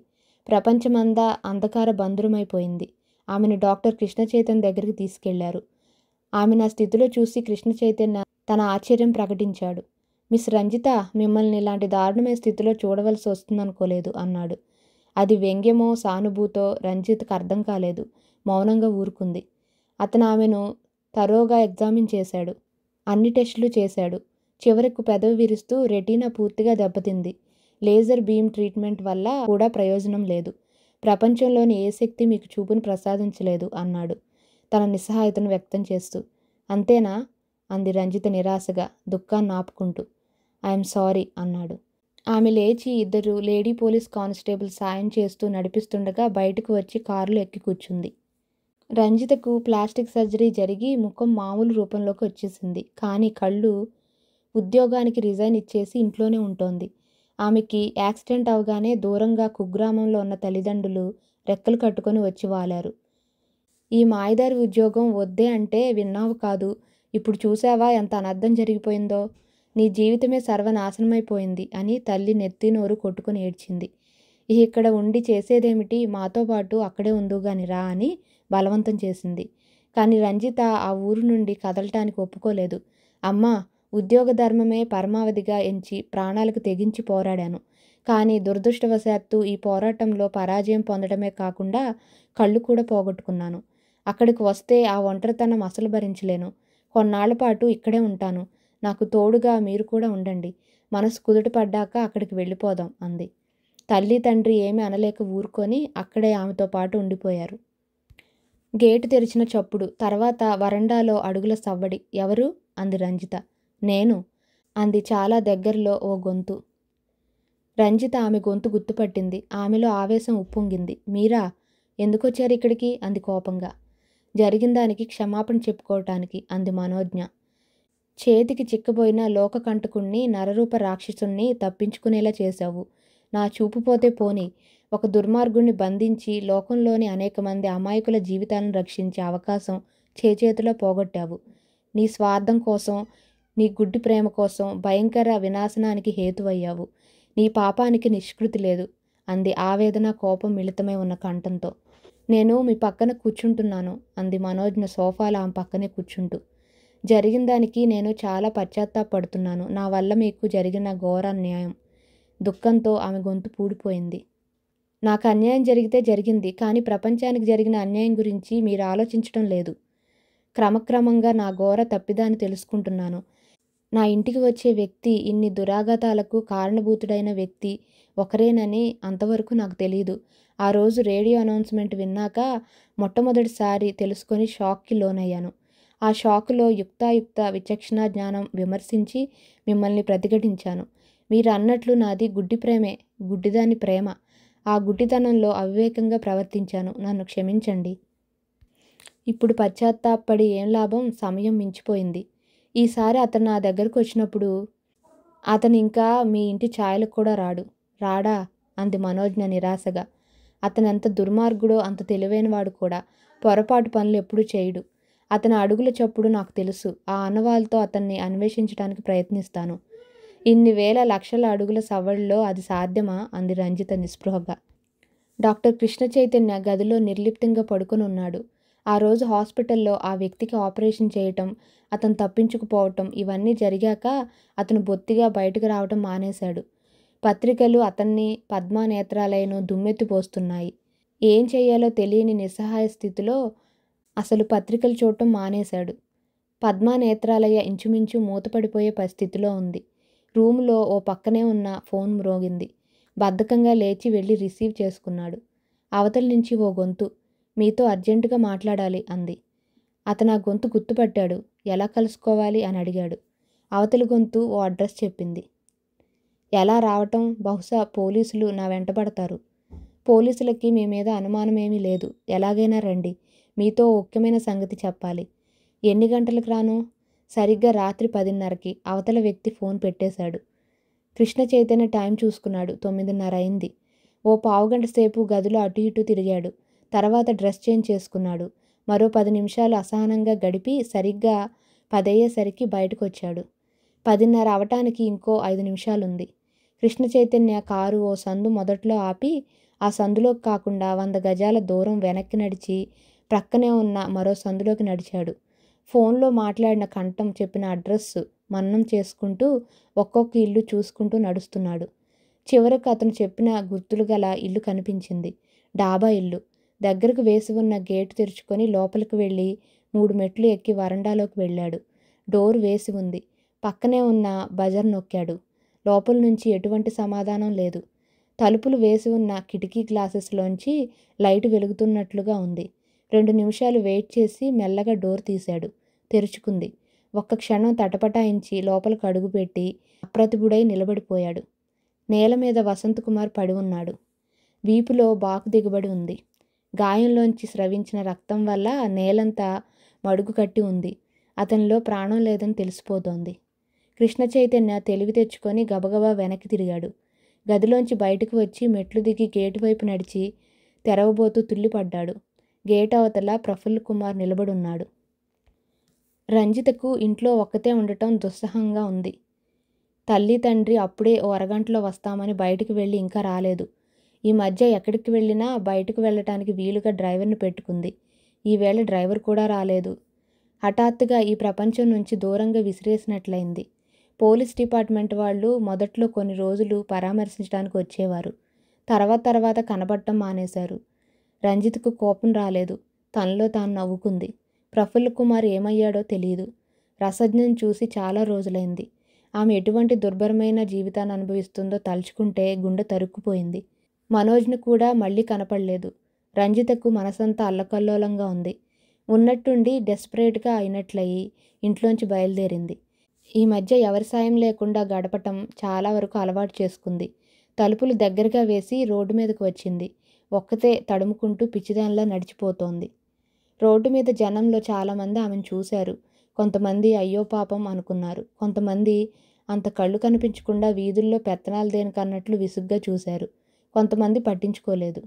ప్రపంచమంతా అంధకార బంధురమైపోయింది. ఆమెను డాక్టర్ కృష్ణ చైతన్య దగ్గరికి తీసుకెళ్లారు. ఆమె నా స్థితిలో చూసి కృష్ణ చైతన్య తన ఆశ్చర్యం ప్రకటించాడు. మిస్ రంజిత, మిమ్మల్ని ఇలాంటి దారుణమైన స్థితిలో చూడవలసి వస్తుందనుకోలేదు అన్నాడు. అది వ్యంగ్యమో సానుభూతో రంజిత్కు అర్థం కాలేదు. మౌనంగా ఊరుకుంది. అతను ఆమెను తరోగా ఎగ్జామిన్ చేశాడు. అన్ని టెస్టులు చేశాడు. చివరకు పెదవి విరుస్తూ రెటీనా పూర్తిగా దెబ్బతింది. లేజర్ బీమ్ ట్రీట్మెంట్ వల్ల కూడా ప్రయోజనం లేదు. ప్రపంచంలోని ఏ శక్తి మీకు చూపును ప్రసాదించలేదు అన్నాడు తన నిస్సహాయతను వ్యక్తం చేస్తూ. అంతేనా అంది రంజిత నిరాశగా, దుఃఖాన్ని ఆపుకుంటూ. ఐఎమ్ సారీ అన్నాడు. ఆమె లేచి ఇద్దరు లేడీ పోలీస్ కానిస్టేబుల్ సాయం చేస్తూ నడిపిస్తుండగా బయటకు వచ్చి కారులో ఎక్కి కూర్చుంది. రంజితకు ప్లాస్టిక్ సర్జరీ జరిగి ముఖం మామూలు రూపంలోకి వచ్చేసింది. కానీ ఉద్యోగానికి రిజైన్ ఇచ్చేసి ఇంట్లోనే ఉంటోంది. ఆమెకి యాక్సిడెంట్ అవగానే దూరంగా కుగ్రామంలో ఉన్న తల్లిదండ్రులు రెక్కలు కట్టుకొని వచ్చి వాలారు. ఈ మాయదారి ఉద్యోగం వద్దే అంటే విన్నావు కాదు. ఇప్పుడు చూసావా ఎంత అనర్థం జరిగిపోయిందో. నీ జీవితమే సర్వనాశనమైపోయింది అని తల్లి నెత్తి నోరు కొట్టుకుని ఏడ్చింది. ఇక్కడ ఉండి చేసేదేమిటి, మాతో పాటు అక్కడే ఉందుగాని రా అని బలవంతం చేసింది. కానీ రంజిత ఆ ఊరు నుండి కదలటానికి ఒప్పుకోలేదు. అమ్మా, ఉద్యోగ ధర్మమే పరమావధిగా ఎంచి ప్రాణాలకు తెగించి పోరాడాను. కానీ దురదృష్టవశాత్తు ఈ పోరాటంలో పరాజయం పొందడమే కాకుండా కళ్ళు కూడా పోగొట్టుకున్నాను. అక్కడికి వస్తే ఆ ఒంటరితనం అసలు భరించలేను. కొన్నాళ్ల పాటు ఇక్కడే ఉంటాను. నాకు తోడుగా మీరు కూడా ఉండండి. మనసు కుదుట పడ్డాక అక్కడికి వెళ్ళిపోదాం అంది. తల్లి తండ్రి ఏమీ అనలేక ఊరుకొని అక్కడే ఆమెతో పాటు ఉండిపోయారు. గేటు తెరిచిన చప్పుడు, తర్వాత వరండాలో అడుగుల సవ్వడి. ఎవరు అంది రంజిత. నేను అంది చాలా దగ్గరలో ఓ గొంతు. రంజిత ఆమె గొంతు గుర్తుపట్టింది. ఆమెలో ఆవేశం ఉప్పొంగింది. మీరా, ఎందుకొచ్చారు ఇక్కడికి అంది కోపంగా. జరిగిన దానికి క్షమాపణ చెప్పుకోవటానికి అంది మనోజ్ఞ. చేతికి చిక్కబోయిన లోకకంటకుణ్ణి నరరూప రాక్షసుణ్ణి తప్పించుకునేలా చేశావు. నా చూపు పోతే పోనీ, ఒక దుర్మార్గుణ్ణి బంధించి లోకంలోని అనేక మంది అమాయకుల జీవితాలను రక్షించే అవకాశం చేచేతిలో పోగొట్టావు. నీ స్వార్థం కోసం, నీ గుడ్డి ప్రేమ కోసం భయంకర వినాశనానికి హేతువయ్యావు. నీ పాపానికి నిష్కృతి లేదు అంది ఆవేదన కోపం మిళితమై ఉన్న కంఠంతో. నేను మీ పక్కన కూర్చుంటున్నాను అంది మనోజ్ఞ సోఫాలో ఆమె పక్కనే కూర్చుంటూ. జరిగిన దానికి నేను చాలా పశ్చాత్తాపడుతున్నాను. నా వల్ల మీకు జరిగిన ఘోర అన్యాయం. దుఃఖంతో ఆమె గొంతు పూడిపోయింది. నాకు అన్యాయం జరిగితే జరిగింది, కానీ ప్రపంచానికి జరిగిన అన్యాయం గురించి మీరు ఆలోచించడం లేదు. క్రమక్రమంగా నా ఘోర తప్పిదాన్ని తెలుసుకుంటున్నాను. నా ఇంటికి వచ్చే వ్యక్తి, ఇన్ని దురాఘాతాలకు కారణభూతుడైన వ్యక్తి ఒకరేనని అంతవరకు నాకు తెలీదు. ఆ రోజు రేడియో అనౌన్స్మెంట్ విన్నాక మొట్టమొదటిసారి తెలుసుకొని షాక్కి లోనయ్యాను. ఆ షాకులో యుక్తాయుక్త విచక్షణ జ్ఞానం విమర్శించి మిమ్మల్ని ప్రతిఘటించాను. మీరు అన్నట్లు నాది గుడ్డి ప్రేమే, గుడ్డిదాని ప్రేమ. ఆ గుడ్డితనంలో అవివేకంగా ప్రవర్తించాను. నన్ను క్షమించండి. ఇప్పుడు పశ్చాత్తాపడి ఏం లాభం? సమయం మించిపోయింది. ఈసారి అతను నా దగ్గరకు వచ్చినప్పుడు అతను ఇంకా మీ ఇంటి ఛాయలకు కూడా రాడు. రాడా? అంది మనోజ్ఞ నిరాశగా. అతను ఎంత దుర్మార్గుడో అంత తెలివైనవాడు కూడా. పొరపాటు పనులు ఎప్పుడూ చేయడు. అతని అడుగుల చప్పుడు నాకు తెలుసు. ఆ ఆనవాళ్ళతో అతన్ని అన్వేషించడానికి ప్రయత్నిస్తాను. ఇన్ని వేల లక్షల అడుగుల సవ్వడిలో అది సాధ్యమా? అంది రంజిత నిస్పృహగా. డాక్టర్ కృష్ణ చైతన్య గదిలో నిర్లిప్తంగా పడుకొని ఉన్నాడు. ఆ రోజు హాస్పిటల్లో ఆ వ్యక్తికి ఆపరేషన్ చేయటం, అతను తప్పించుకుపోవటం ఇవన్నీ జరిగాక అతను బొత్తిగా బయటకు రావటం మానేశాడు. పత్రికలు అతన్ని, పద్మా నేత్రాలయను దుమ్మెత్తిపోస్తున్నాయి. ఏం చెయ్యాలో తెలియని నిస్సహాయ స్థితిలో అసలు పత్రికలు చూడటం మానేశాడు. పద్మా నేత్రాలయ ఇంచుమించు మూతపడిపోయే పరిస్థితిలో ఉంది. రూములో ఓ పక్కనే ఉన్న ఫోన్ మ్రోగింది. బద్ధకంగా లేచి వెళ్ళి రిసీవ్ చేసుకున్నాడు. అవతల నుంచి ఓ గొంతు, మీతో అర్జెంటుగా మాట్లాడాలి అంది. అతను ఆ గొంతు గుర్తుపట్టాడు. ఎలా కలుసుకోవాలి అని అడిగాడు. అవతలి గొంతు ఓ అడ్రస్ చెప్పింది. ఎలా రావటం? బహుశా పోలీసులు నా వెంటబడతారు. పోలీసులకి మీ మీద అనుమానమేమీ లేదు. ఎలాగైనా రండి. మీతో ఓ ముఖ్యమైన సంగతి చెప్పాలి. ఎన్ని గంటలకు రాను? సరిగ్గా రాత్రి 10:30కి. అవతల వ్యక్తి ఫోన్ పెట్టేశాడు. కృష్ణ చైతన్య టైం చూసుకున్నాడు. 9:30 అయింది. ఓ పావుగంట సేపు గదిలో అటు ఇటు తిరిగాడు. తర్వాత డ్రెస్ చేంజ్ చేసుకున్నాడు. మరో 10 నిమిషాలు అసహనంగా గడిపి సరిగ్గా 10 అయ్యేసరికి బయటకు వచ్చాడు. 10:30 అవటానికి ఇంకో 5 నిమిషాలుంది. కృష్ణ చైతన్య కారు ఓ సందు మొదట్లో ఆపి ఆ సందులోకి కాకుండా 100 గజాల దూరం వెనక్కి నడిచి ప్రక్కనే ఉన్న మరో సందులోకి నడిచాడు. ఫోన్లో మాట్లాడిన కంఠం చెప్పిన అడ్రస్సు మన్నం చేసుకుంటూ ఒక్కొక్క ఇల్లు చూసుకుంటూ నడుస్తున్నాడు. చివరకు అతను చెప్పిన గుర్తులు గల ఇల్లు కనిపించింది. డాబా ఇల్లు. దగ్గరకు వేసి ఉన్న గేటు తెరుచుకొని లోపలికి వెళ్ళి 3 మెట్లు ఎక్కి వరండాలోకి వెళ్ళాడు. డోర్ వేసి ఉంది. పక్కనే ఉన్న బజర్ నొక్కాడు. లోపల నుంచి ఎటువంటి సమాధానం లేదు. తలుపులు వేసి ఉన్న కిటికీ గ్లాసెస్లోంచి లైటు వెలుగుతున్నట్లుగా ఉంది. 2 నిమిషాలు వెయిట్ చేసి మెల్లగా డోర్ తీశాడు. తెరుచుకుంది. ఒక్క క్షణం తటపటాయించి లోపలికి అడుగుపెట్టి అప్రతిభుడై నిలబడిపోయాడు. నేల మీద వసంతకుమార్ పడి ఉన్నాడు. వీపులో బాకు దిగబడి ఉంది. గాయంలోంచి స్రవించిన రక్తం వల్ల నేలంతా మడుగు కట్టి ఉంది. అతనిలో ప్రాణం లేదని తెలిసిపోతోంది. కృష్ణ చైతన్య తెలివి తెచ్చుకొని గబగబా వెనక్కి తిరిగాడు. గదిలోంచి బయటకు వచ్చి మెట్లు దిగి గేటు వైపు నడిచి తెరవబోతూ తుల్లిపడ్డాడు. గేట్ అవతల ప్రఫుల్ల కుమార్ నిలబడున్నాడు. రంజితకు ఇంట్లో ఒక్కతే ఉండటం దుస్సహంగా ఉంది. తల్లి తండ్రి అప్పుడే ఓ అరగంటలో వస్తామని బయటకు వెళ్ళి ఇంకా రాలేదు. ఈ మధ్య ఎక్కడికి వెళ్ళినా బయటకు వెళ్ళటానికి వీలుగా డ్రైవర్ని పెట్టుకుంది. ఈవేళ డ్రైవర్ కూడా రాలేదు. హఠాత్తుగా ఈ ప్రపంచం నుంచి దూరంగా విసిరేసినట్లయింది. పోలీస్ డిపార్ట్మెంట్ వాళ్ళు మొదట్లో కొన్ని రోజులు పరామర్శించడానికి వచ్చేవారు. తర్వాత కనబడటం మానేశారు. రంజిత్కు కోపం రాలేదు. తనలో తాను నవ్వుకుంది. ప్రఫుల్ల కుమార్ ఏమయ్యాడో తెలియదు. రసజ్ఞను చూసి చాలా రోజులైంది. ఆమె ఎటువంటి దుర్భరమైన జీవితాన్ని అనుభవిస్తుందో తలుచుకుంటే గుండె తరుక్కుపోయింది. మనోజ్ను కూడా మళ్ళీ కనపడలేదు. రంజితకు మనసంతా అల్లకల్లోలంగా ఉంది. ఉన్నట్టుండి డెస్పరేట్గా అయినట్లయి ఇంట్లోంచి బయలుదేరింది. ఈ మధ్య ఎవరి సాయం లేకుండా గడపటం చాలా వరకు అలవాటు చేసుకుంది. తలుపులు దగ్గరగా వేసి రోడ్డు మీదకు వచ్చింది. ఒక్కతే తడుముకుంటూ పిచ్చిదానిలా నడిచిపోతోంది. రోడ్డు మీద జనంలో చాలామంది ఆమెను చూశారు. కొంతమంది అయ్యో పాపం అనుకున్నారు. కొంతమంది అంత కళ్ళు కనిపించకుండా వీధుల్లో పెత్తనాలు దేనికన్నట్లు విసుగ్గా చూశారు. కొంతమంది పట్టించుకోలేదు.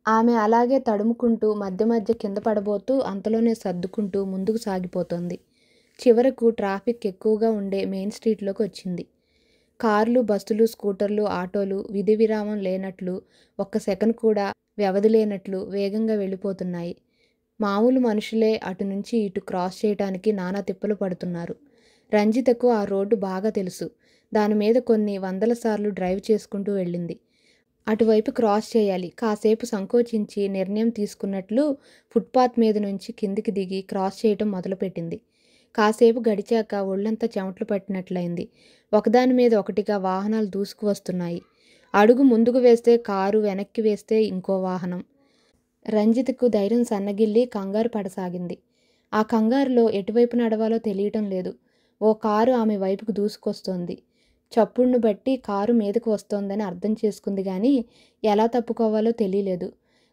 ఆమె అలాగే తడుముకుంటూ మధ్య మధ్య కింద పడబోతూ అంతలోనే సర్దుకుంటూ ముందుకు సాగిపోతోంది. చివరకు ట్రాఫిక్ ఎక్కువగా ఉండే మెయిన్ స్ట్రీట్లోకి వచ్చింది. కార్లు, బస్సులు, స్కూటర్లు, ఆటోలు విధి విరామం లేనట్లు, ఒక్క సెకను కూడా వ్యవధి లేనట్లు వేగంగా వెళ్ళిపోతున్నాయి. మామూలు మనుషులే అటు నుంచి ఇటు క్రాస్ చేయటానికి నానా తిప్పలు పడుతున్నారు. రంజితకు ఆ రోడ్డు బాగా తెలుసు. దానిమీద కొన్ని వందల సార్లు డ్రైవ్ చేసుకుంటూ వెళ్ళింది. అటువైపు క్రాస్ చేయాలి. కాసేపు సంకోచించి నిర్ణయం తీసుకున్నట్లు ఫుట్పాత్ మీద నుంచి కిందికి దిగి క్రాస్ చేయటం మొదలుపెట్టింది. కాసేపు గడిచాక ఒళ్ళంతా చెమటలు పట్టినట్లయింది. ఒకదాని మీద ఒకటిగా వాహనాలు దూసుకు వస్తున్నాయి. అడుగు ముందుకు వేస్తే కారు, వెనక్కి వేస్తే ఇంకో వాహనం. రంజిత్కు ధైర్యం సన్నగిల్లి కంగారు పడసాగింది. ఆ కంగారులో ఎటువైపు నడవాలో తెలియటం లేదు. ఓ కారు ఆమె వైపుకు దూసుకొస్తోంది. చప్పుడును బట్టి కారు మీదకు వస్తోందని అర్థం చేసుకుంది గాని ఎలా తప్పుకోవాలో తెలియలేదు.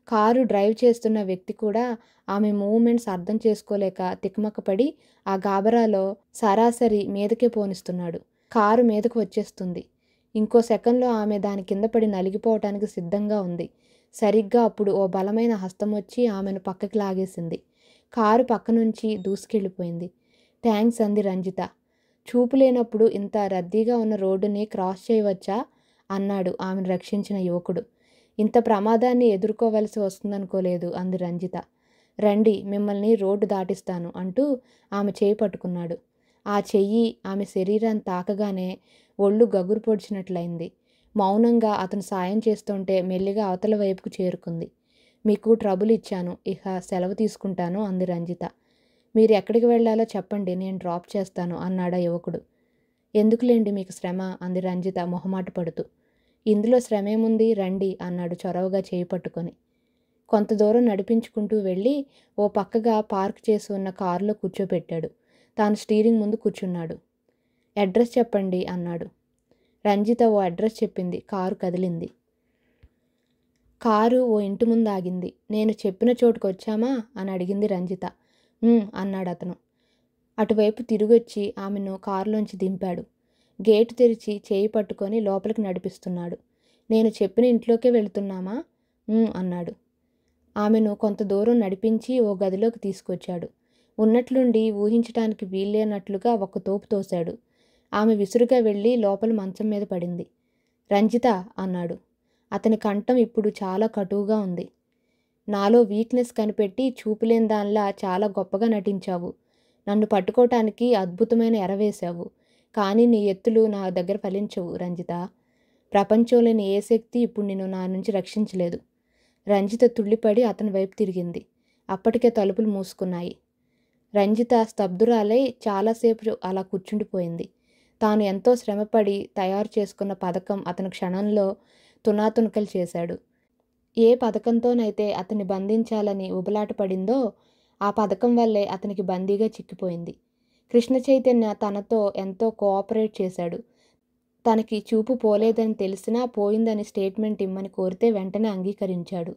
కారు డ్రైవ్ చేస్తున్న వ్యక్తి కూడా ఆమె మూవ్మెంట్స్ అర్థం చేసుకోలేక తికమకపడి ఆ గాబరాలో సరాసరి మీదకే పోనిస్తున్నాడు. కారు మీదకు వచ్చేస్తుంది. ఇంకో సెకండ్లో ఆమె దాని కింద పడి నలిగిపోవటానికి సిద్ధంగా ఉంది. సరిగ్గా అప్పుడు ఓ బలమైన హస్తం వచ్చి ఆమెను పక్కకి లాగేసింది. కారు పక్క నుంచి దూసుకెళ్ళిపోయింది. థ్యాంక్స్ అంది రంజిత. చూపు లేనప్పుడు ఇంత రద్దీగా ఉన్న రోడ్డుని క్రాస్ చేయవచ్చా అన్నాడు ఆమెను రక్షించిన యువకుడు. ఇంత ప్రమాదాన్ని ఎదుర్కోవలసి వస్తుందనుకోలేదు అంది రంజిత. రండి, మిమ్మల్ని రోడ్డు దాటిస్తాను అంటూ ఆమె చేయి పట్టుకున్నాడు. ఆ చెయ్యి ఆమె శరీరాన్ని తాకగానే ఒళ్ళు గగురు పొడిచినట్లయింది. మౌనంగా అతను సాయం చేస్తుంటే మెల్లిగా అవతల వైపుకు చేరుకుంది. మీకు ట్రబుల్ ఇచ్చాను, ఇక సెలవు తీసుకుంటాను అంది రంజిత. మీరు ఎక్కడికి వెళ్ళాలో చెప్పండి, నేను డ్రాప్ చేస్తాను అన్నాడా యువకుడు. ఎందుకులేండి మీకు శ్రమ అంది రంజిత మొహమాట పడుతూ. ఇందులో శ్రమేముంది, రండి అన్నాడు చొరవగా చేయి పట్టుకొని. కొంత దూరం నడిపించుకుంటూ వెళ్ళి ఓ పక్కగా పార్క్ చేసి ఉన్న కారులో కూర్చోపెట్టాడు. తాను స్టీరింగ్ ముందు కూర్చున్నాడు. అడ్రస్ చెప్పండి అన్నాడు. రంజిత ఓ అడ్రస్ చెప్పింది. కారు కదిలింది. కారు ఓ ఇంటి ముందు ఆగింది. నేను చెప్పిన చోటుకు వచ్చామా అని అడిగింది రంజిత. అన్నాడు అతను. అటువైపు తిరిగొచ్చి ఆమెను కారులోంచి దింపాడు. గేటు తెరిచి చేయి పట్టుకొని లోపలికి నడిపిస్తున్నాడు. నేను చెప్పిన ఇంట్లోకే వెళుతున్నామా అన్నాడు. ఆమెను కొంత దూరం నడిపించి ఓ గదిలోకి తీసుకొచ్చాడు. ఉన్నట్లుండి ఊహించటానికి వీల్లేనట్లుగా ఒక్క తోపు తోశాడు. ఆమె విసురుగా వెళ్ళి లోపల మంచం మీద పడింది. రంజిత అన్నాడు. అతని కంఠం ఇప్పుడు చాలా కటువుగా ఉంది. నాలో వీక్నెస్ కనిపెట్టి చూపులేని దానిలా చాలా గొప్పగా నటించావు. నన్ను పట్టుకోవటానికి అద్భుతమైన ఎరవేశావు. కానీ నీ ఎత్తులు నా దగ్గర ఫలించవు రంజిత. ప్రపంచంలోని ఏ శక్తి ఇప్పుడు నిన్ను నా నుంచి రక్షించలేదు. రంజిత తుళ్ళిపడి అతని వైపు తిరిగింది. అప్పటికే తలుపులు మూసుకున్నాయి. రంజిత స్తబ్దురాలై చాలాసేపు అలా కూర్చుండిపోయింది. తాను ఎంతో శ్రమపడి తయారు చేసుకున్న పథకం అతను క్షణంలో తునాతునకలు చేశాడు. ఏ పథకంతోనైతే అతన్ని బంధించాలని ఉబలాట పడిందో ఆ పథకం వల్లే అతనికి బందీగా చిక్కిపోయింది. కృష్ణ చైతన్య తనతో ఎంతో కోఆపరేట్ చేశాడు. తనకి చూపు పోలేదని తెలిసినా పోయిందని స్టేట్మెంట్ ఇమ్మని కోరితే వెంటనే అంగీకరించాడు.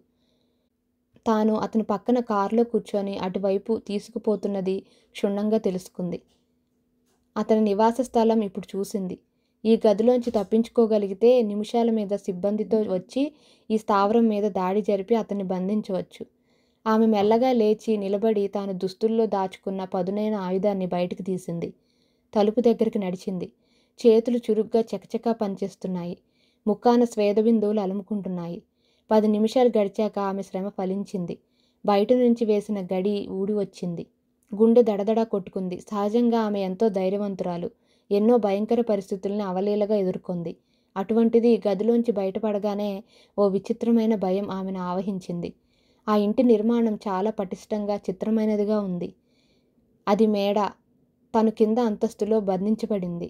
తాను అతని పక్కన కారులో కూర్చొని అటువైపు తీసుకుపోతున్నది క్షుణ్ణంగా తెలుసుకుంది. అతని నివాస స్థలం ఇప్పుడు చూసింది. ఈ గదిలోంచి తప్పించుకోగలిగితే నిమిషాల మీద సిబ్బందితో వచ్చి ఈ స్థావరం మీద దాడి జరిపి అతన్ని బంధించవచ్చు. ఆమె మెల్లగా లేచి నిలబడి తాను దుస్తుల్లో దాచుకున్న పదునైన ఆయుధాన్ని బయటకు తీసింది. తలుపు దగ్గరికి నడిచింది. చేతులు చురుగ్గా చకచకా పనిచేస్తున్నాయి. ముఖాన స్వేదబిందువులు అలుముకుంటున్నాయి. 10 నిమిషాలు గడిచాక ఆమె శ్రమ ఫలించింది. బయట నుంచి వేసిన గడి ఊడి వచ్చింది. గుండె దడదడా కొట్టుకుంది. సహజంగా ఆమె ఎంతో ధైర్యవంతురాలు. ఎన్నో భయంకర పరిస్థితుల్ని అవలీలగా ఎదుర్కొంది. అటువంటిది గదిలోంచి బయటపడగానే ఓ విచిత్రమైన భయం ఆమెను ఆవహించింది. ఆ ఇంటి నిర్మాణం చాలా పటిష్టంగా చిత్రమైనదిగా ఉంది. అది మేడ. తను కింద అంతస్తులో బంధించబడింది.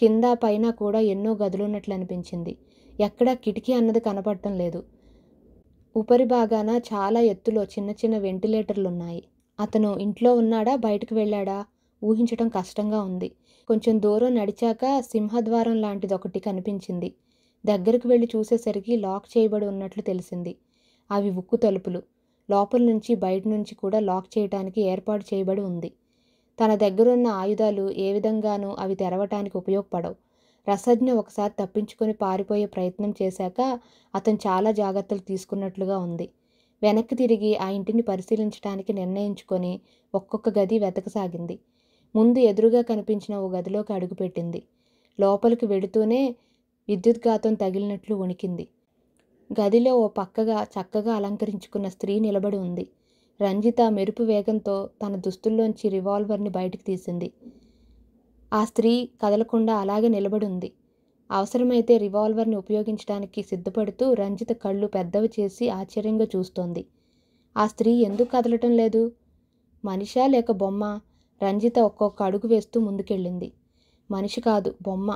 కింద పైన కూడా ఎన్నో గదులున్నట్లు అనిపించింది. ఎక్కడా కిటికీ అన్నది కనపడటం లేదు. ఉపరి భాగాన చాలా ఎత్తులో చిన్న చిన్న వెంటిలేటర్లున్నాయి. అతను ఇంట్లో ఉన్నాడా, బయటకు వెళ్ళాడా ఊహించటం కష్టంగా ఉంది. కొంచెం దూరం నడిచాక సింహద్వారం లాంటిది ఒకటి కనిపించింది. దగ్గరకు వెళ్ళి చూసేసరికి లాక్ చేయబడి ఉన్నట్లు తెలిసింది. అవి ఉక్కు తలుపులు. లోపల నుంచి బయట నుంచి కూడా లాక్ చేయడానికి ఏర్పాటు చేయబడి ఉంది. తన దగ్గరున్న ఆయుధాలు ఏ విధంగానూ అవి తెరవటానికి ఉపయోగపడవు. రసజ్ఞ ఒకసారి తప్పించుకొని పారిపోయే ప్రయత్నం చేశాక అతను చాలా జాగ్రత్తలు తీసుకున్నట్లుగా ఉంది. వెనక్కి తిరిగి ఆ ఇంటిని పరిశీలించడానికి నిర్ణయించుకొని ఒక్కొక్క గది వెతకసాగింది. ముందు ఎదురుగా కనిపించిన ఓ గదిలోకి అడుగుపెట్టింది. లోపలికి వెడుతూనే విద్యుద్ఘాతం తగిలినట్లు వణికింది. గదిలో ఓ పక్కగా చక్కగా అలంకరించుకున్న స్త్రీ నిలబడి ఉంది. రంజిత మెరుపు వేగంతో తన దుస్తుల్లోంచి రివాల్వర్ని బయటికి తీసింది. ఆ స్త్రీ కదలకుండా అలాగే నిలబడి ఉంది. అవసరమైతే రివాల్వర్ని ఉపయోగించడానికి సిద్ధపడుతూ రంజిత కళ్ళు పెద్దవి చేసి ఆశ్చర్యంగా చూస్తోంది. ఆ స్త్రీ ఎందుకు కదలటం లేదు? మనిషా లేక బొమ్మ? రంజిత ఒక్కొక్క అడుగు వేస్తూ ముందుకెళ్ళింది. మనిషి కాదు, బొమ్మ.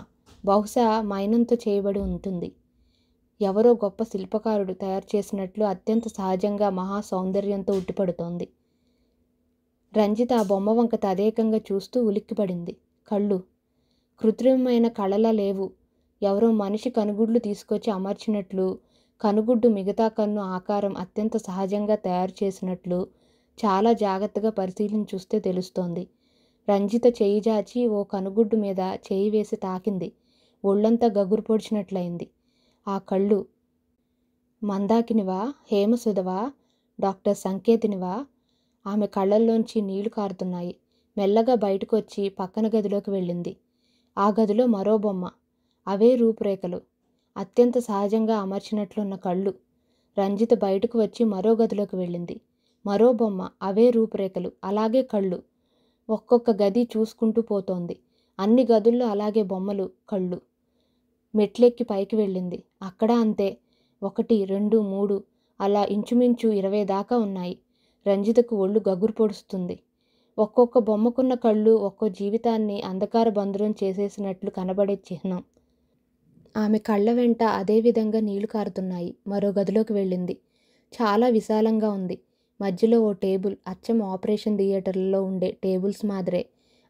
బహుశా మైనంతో చేయబడి ఉంటుంది. ఎవరో గొప్ప శిల్పకారుడు తయారు చేసినట్లు అత్యంత సహజంగా మహా సౌందర్యంతో ఉట్టిపడుతోంది. రంజిత ఆ బొమ్మ వంక తదేకంగా చూస్తూ ఉలిక్కిపడింది. కళ్ళు కృత్రిమమైన కళ్ళలా లేవు. ఎవరో మనిషి కనుగుడ్లు తీసుకొచ్చి అమర్చినట్లు, కనుగుడ్డు మిగతా కన్ను ఆకారం అత్యంత సహజంగా తయారు చేసినట్లు చాలా జాగ్రత్తగా పరిశీలించి చూస్తే తెలుస్తోంది. రంజిత చేయి జాచి ఓ కనుగుడ్డు మీద చేయి వేసి తాకింది. ఒళ్ళంతా గగురు పొడిచినట్లయింది. ఆ కళ్ళు మందాకినివా, హేమసుధవా, డాక్టర్ సంకేతినివా? ఆమె కళ్ళల్లోంచి నీళ్లు కారుతున్నాయి. మెల్లగా బయటకొచ్చి పక్కన గదిలోకి వెళ్ళింది. ఆ గదిలో మరో బొమ్మ. అవే రూపురేఖలు. అత్యంత సహజంగా అమర్చినట్లున్న కళ్ళు. రంజిత బయటకు వచ్చి మరో గదిలోకి వెళ్ళింది. మరో బొమ్మ. అవే రూపురేఖలు, అలాగే కళ్ళు. ఒక్కొక్క గది చూసుకుంటూ పోతోంది. అన్ని గదుల్లో అలాగే బొమ్మలు, కళ్ళు. మెట్లెక్కి పైకి వెళ్ళింది. అక్కడ అంతే. 1, 2, 3 అలా ఇంచుమించు 20 దాకా ఉన్నాయి. రంజితకు ఒళ్ళు గగురు పొడుస్తుంది. ఒక్కొక్క బొమ్మకున్న కళ్ళు ఒక్కో జీవితాన్ని అంధకార బంధురం చేసేసినట్లు కనబడే చిహ్నం. ఆమె కళ్ళ వెంట అదే విధంగా నీళ్లు కారుతున్నాయి. మరో గదిలోకి వెళ్ళింది. చాలా విశాలంగా ఉంది. మధ్యలో ఓ టేబుల్. అచ్చం ఆపరేషన్ థియేటర్లలో ఉండే టేబుల్స్ మాదిరే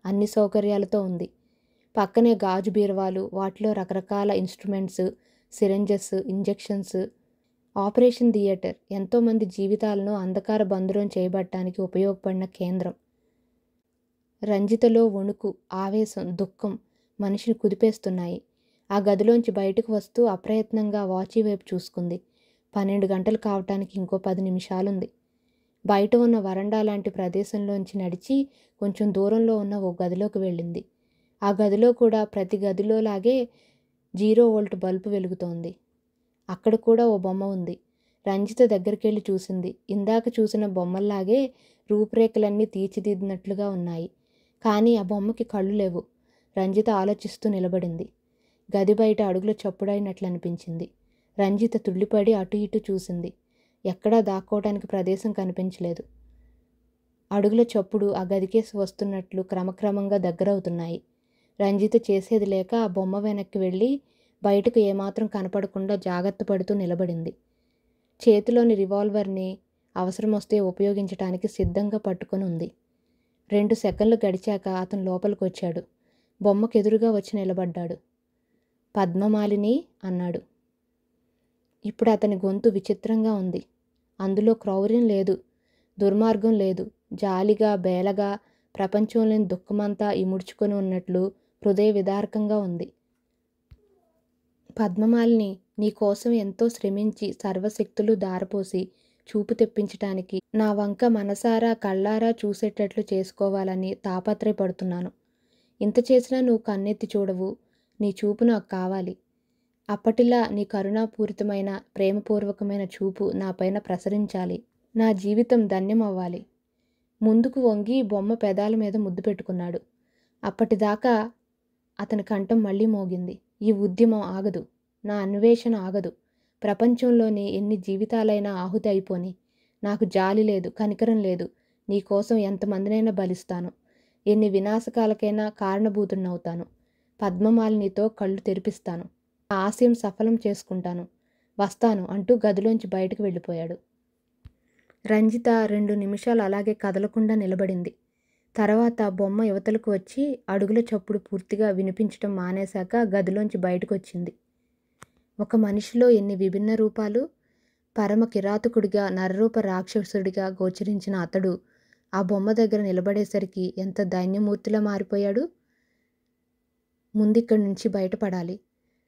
అన్ని సౌకర్యాలతో ఉంది. పక్కనే గాజు బీరువాలు, వాటిలో రకరకాల instruments, syringes, injections. Operation theatre ఎంతోమంది జీవితాలను అంధకార బంధురం చేయబట్టడానికి ఉపయోగపడిన కేంద్రం. రంజితలో వణుకు, ఆవేశం, దుఃఖం మనిషిని కుదిపేస్తున్నాయి. ఆ గదిలోంచి బయటకు వస్తూ అప్రయత్నంగా వాచి వైపు చూసుకుంది. 12 గంటలు కావటానికి ఇంకో 10 నిమిషాలుంది. బయట ఉన్న వరండా లాంటి ప్రదేశంలోంచి నడిచి కొంచెం దూరంలో ఉన్న ఓ గదిలోకి వెళ్ళింది. ఆ గదిలో కూడా ప్రతి గదిలోలాగే 0 వోల్ట్ బల్బు వెలుగుతోంది. అక్కడ కూడా ఓ బొమ్మ ఉంది. రంజిత దగ్గరికెళ్ళి చూసింది. ఇందాక చూసిన బొమ్మల్లాగే రూపురేఖలన్నీ తీర్చిదిద్దినట్లుగా ఉన్నాయి. కానీ ఆ బొమ్మకి కళ్ళు లేవు. రంజిత ఆలోచిస్తూ నిలబడింది. గది బయట అడుగుల చప్పుడైనట్లు అనిపించింది. రంజిత తుళ్ళిపడి అటు ఇటు చూసింది. ఎక్కడా దాక్కోవడానికి ప్రదేశం కనిపించలేదు. అడుగుల చప్పుడు ఆ గదికేసి వస్తున్నట్లు క్రమక్రమంగా దగ్గరవుతున్నాయి. రంజిత చేసేది లేక ఆ బొమ్మ వెనక్కి వెళ్ళి బయటకు ఏమాత్రం కనపడకుండా జాగ్రత్త పడుతూ నిలబడింది. చేతిలోని రివాల్వర్ని అవసరం వస్తే ఉపయోగించటానికి సిద్ధంగా పట్టుకొని ఉంది. 2 సెకన్లు గడిచాక అతను లోపలికి వచ్చాడు. బొమ్మకెదురుగా వచ్చి నిలబడ్డాడు. పద్మమాలిని అన్నాడు. ఇప్పుడు అతని గొంతు విచిత్రంగా ఉంది. అందులో క్రౌర్యం లేదు, దుర్మార్గం లేదు. జాలిగా, బేలగా, ప్రపంచంలోని దుఃఖమంతా ఇముడ్చుకొని ఉన్నట్లు హృదయ విదారకంగా ఉంది. పద్మమాలిని, నీకోసం ఎంతో శ్రమించి సర్వశక్తులు దారపోసి చూపు తెప్పించటానికి నా వంక మనసారా కళ్ళారా చూసేటట్లు చేసుకోవాలని తాపత్రయపడుతున్నాను. ఇంత చేసినా నువ్వు కన్నెత్తి చూడవు. నీ చూపు నాకు కావాలి. అప్పటిలా నీ కరుణాపూరితమైన, ప్రేమపూర్వకమైన చూపు నాపైన ప్రసరించాలి. నా జీవితం ధన్యమవ్వాలి. ముందుకు వంగి బొమ్మ పెదాల మీద ముద్దు పెట్టుకున్నాడు. అప్పటిదాకా అతని కంఠం మళ్ళీ మోగింది. ఈ ఉద్యమం ఆగదు. నా అన్వేషణ ఆగదు. ప్రపంచంలోని ఎన్ని జీవితాలైనా ఆహుతి అయిపోని. నాకు జాలి లేదు, కనికరం లేదు. నీకోసం ఎంతమందినైనా బలిస్తాను. ఎన్ని వినాశకాలకైనా కారణభూతున్నవుతాను. పద్మమాలినితో కళ్ళు తెరిపిస్తాను. నా ఆశయం సఫలం చేసుకుంటాను. వస్తాను అంటూ గదిలోంచి బయటకు వెళ్ళిపోయాడు. రంజిత 2 నిమిషాలు అలాగే కదలకుండా నిలబడింది. తర్వాత బొమ్మ యువతలకు వచ్చి అడుగుల చప్పుడు పూర్తిగా వినిపించటం మానేశాక గదిలోంచి బయటకు వచ్చింది. ఒక మనిషిలో ఎన్ని విభిన్న రూపాలు! పరమ కిరాతకుడిగా, నరరూప రాక్షసుడిగా గోచరించిన అతడు ఆ బొమ్మ దగ్గర నిలబడేసరికి ఎంత దైన్యమూర్తిలా మారిపోయాడు. ముందిక్కడి నుంచి బయటపడాలి.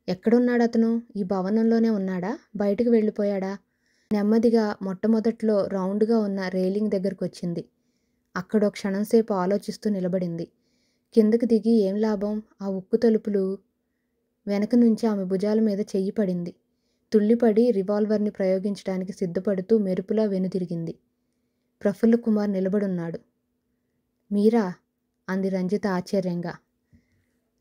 ఎక్కడున్నాడతను? ఈ భవనంలోనే ఉన్నాడా? బయటకు వెళ్ళిపోయాడా? నెమ్మదిగా మొట్టమొదట్లో రౌండ్గా ఉన్న రైలింగ్ దగ్గరకొచ్చింది. అక్కడో క్షణంసేపు ఆలోచిస్తూ నిలబడింది. కిందకి దిగి ఏం లాభం? ఆ ఉక్కు తలుపులు. వెనక నుంచి ఆమె భుజాల మీద చెయ్యి పడింది. తుళ్ళిపడి రివాల్వర్ని ప్రయోగించడానికి సిద్ధపడుతూ మెరుపులా వెనుదిరిగింది. ప్రఫుల్ల కుమార్ నిలబడున్నాడు. మీరా? అంది రంజిత ఆశ్చర్యంగా.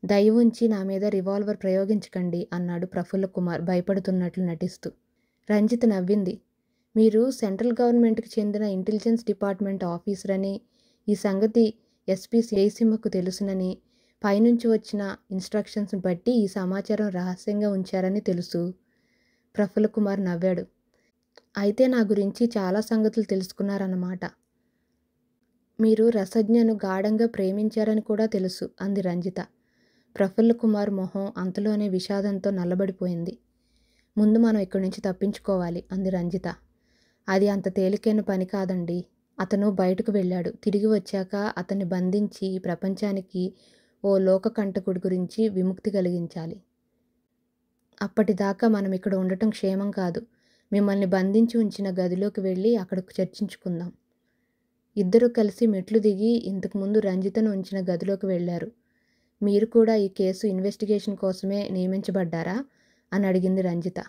దయ ఉంచి నా మీద రివాల్వర్ ప్రయోగించకండి అన్నాడు ప్రఫుల్ల కుమార్ భయపడుతున్నట్లు నటిస్తూ. రంజిత నవ్వింది. మీరు సెంట్రల్ గవర్నమెంట్కి చెందిన ఇంటెలిజెన్స్ డిపార్ట్మెంట్ ఆఫీసర్ అని, ఈ సంగతి ఎస్పీ జయసింహకు తెలుసునని, పైనుంచి వచ్చిన ఇన్స్ట్రక్షన్స్ బట్టి ఈ సమాచారం రహస్యంగా ఉంచారని తెలుసు. ప్రఫుల్ల కుమార్ నవ్వాడు. అయితే నా గురించి చాలా సంగతులు తెలుసుకున్నారన్నమాట. మీరు రసజ్ఞను గాఢంగా ప్రేమించారని కూడా తెలుసు అంది రంజిత. ప్రఫుల్ల కుమార్ మొహం అంతలోనే విషాదంతో నల్లబడిపోయింది. ముందు మనం ఇక్కడి నుంచి తప్పించుకోవాలి అంది రంజిత. అది అంత తేలికైన పని కాదండి. అతను బయటకు వెళ్ళాడు. తిరిగి వచ్చాక అతన్ని బంధించి ఈ ప్రపంచానికి ఓ లోకకంటకుడి గురించి విముక్తి కలిగించాలి. అప్పటిదాకా మనం ఇక్కడ ఉండటం క్షేమం కాదు. మిమ్మల్ని బంధించి ఉంచిన గదిలోకి వెళ్ళి అక్కడ చర్చించుకుందాం. ఇద్దరూ కలిసి మెట్లు దిగి ఇంతకుముందు రంజితను ఉంచిన గదిలోకి వెళ్ళారు. మీరు కూడా ఈ కేసు ఇన్వెస్టిగేషన్ కోసమే నియమించబడ్డారా అని అడిగింది రంజిత.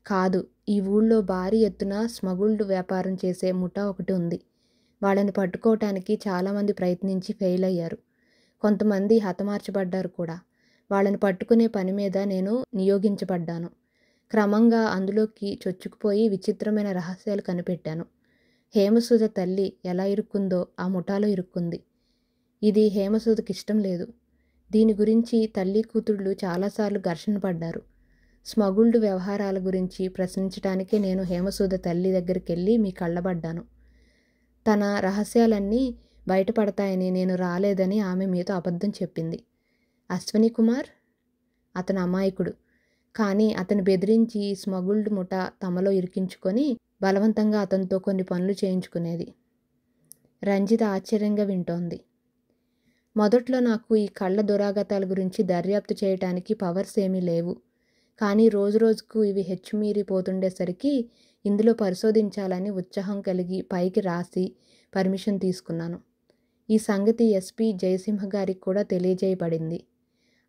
కాదు, ఈ ఊళ్ళో భారీ ఎత్తున స్మగుల్డ్ వ్యాపారం చేసే ముఠా ఒకటి ఉంది. వాళ్ళని పట్టుకోవటానికి చాలామంది ప్రయత్నించి ఫెయిల్ అయ్యారు. కొంతమంది హతమార్చబడ్డారు కూడా. వాళ్ళని పట్టుకునే పని మీద నేను నియోగించబడ్డాను. క్రమంగా అందులోకి చొచ్చుకుపోయి విచిత్రమైన రహస్యాలు కనిపెట్టాను. హేమసుధ తల్లి ఎలా ఇరుక్కుందో ఆ ముఠాలో ఇరుక్కుంది. ఇది హేమసుధకి ఇష్టం లేదు. దీని గురించి తల్లి కూతుళ్ళు చాలాసార్లు ఘర్షణ పడ్డారు. స్మగుల్డ్ వ్యవహారాల గురించి ప్రశ్నించటానికే నేను హేమసుధ తల్లి దగ్గరికి మీ కళ్ళబడ్డాను. తన రహస్యాలన్నీ బయటపడతాయని నేను రాలేదని ఆమె మీతో అబద్ధం చెప్పింది. అశ్వనీ కుమార్ అతను అమాయకుడు. కానీ అతను బెదిరించి స్మగుల్డ్ ముఠా తమలో ఇరికించుకొని బలవంతంగా అతనితో కొన్ని పనులు చేయించుకునేది. రంజిత ఆశ్చర్యంగా వింటోంది. మొదట్లో నాకు ఈ కళ్ళ దురాగతాల గురించి దర్యాప్తు చేయటానికి పవర్స్ ఏమీ లేవు. కానీ రోజురోజుకు ఇవి హెచ్చుమీరిపోతుండేసరికి ఇందులో పరిశోధించాలని ఉత్సాహం కలిగి పైకి రాసి పర్మిషన్ తీసుకున్నాను. ఈ సంగతి ఎస్పీ జయసింహ గారికి కూడా తెలియజేయబడింది.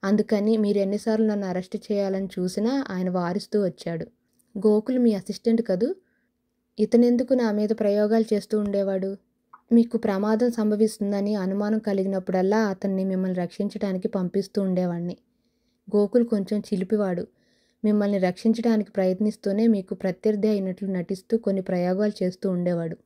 అందుకని మీరు ఎన్నిసార్లు నన్ను అరెస్ట్ చేయాలని చూసినా ఆయన వారిస్తూ వచ్చాడు. గోకుల్ మీ అసిస్టెంట్ కదూ? ఇతనెందుకు నా మీద ప్రయోగాలు చేస్తూ ఉండేవాడు? మీకు ప్రమాదం సంభవిస్తుందని అనుమానం కలిగినప్పుడల్లా అతన్ని మిమ్మల్ని రక్షించడానికి పంపిస్తూ ఉండేవాణ్ణి. గోకుల్ కొంచెం చిలిపివాడు. మిమ్మల్ని రక్షించడానికి ప్రయత్నిస్తూనే మీకు ప్రత్యర్థి అయినట్లు నటిస్తూ కొన్ని ప్రయోగాలు చేస్తూ ఉండేవాడు.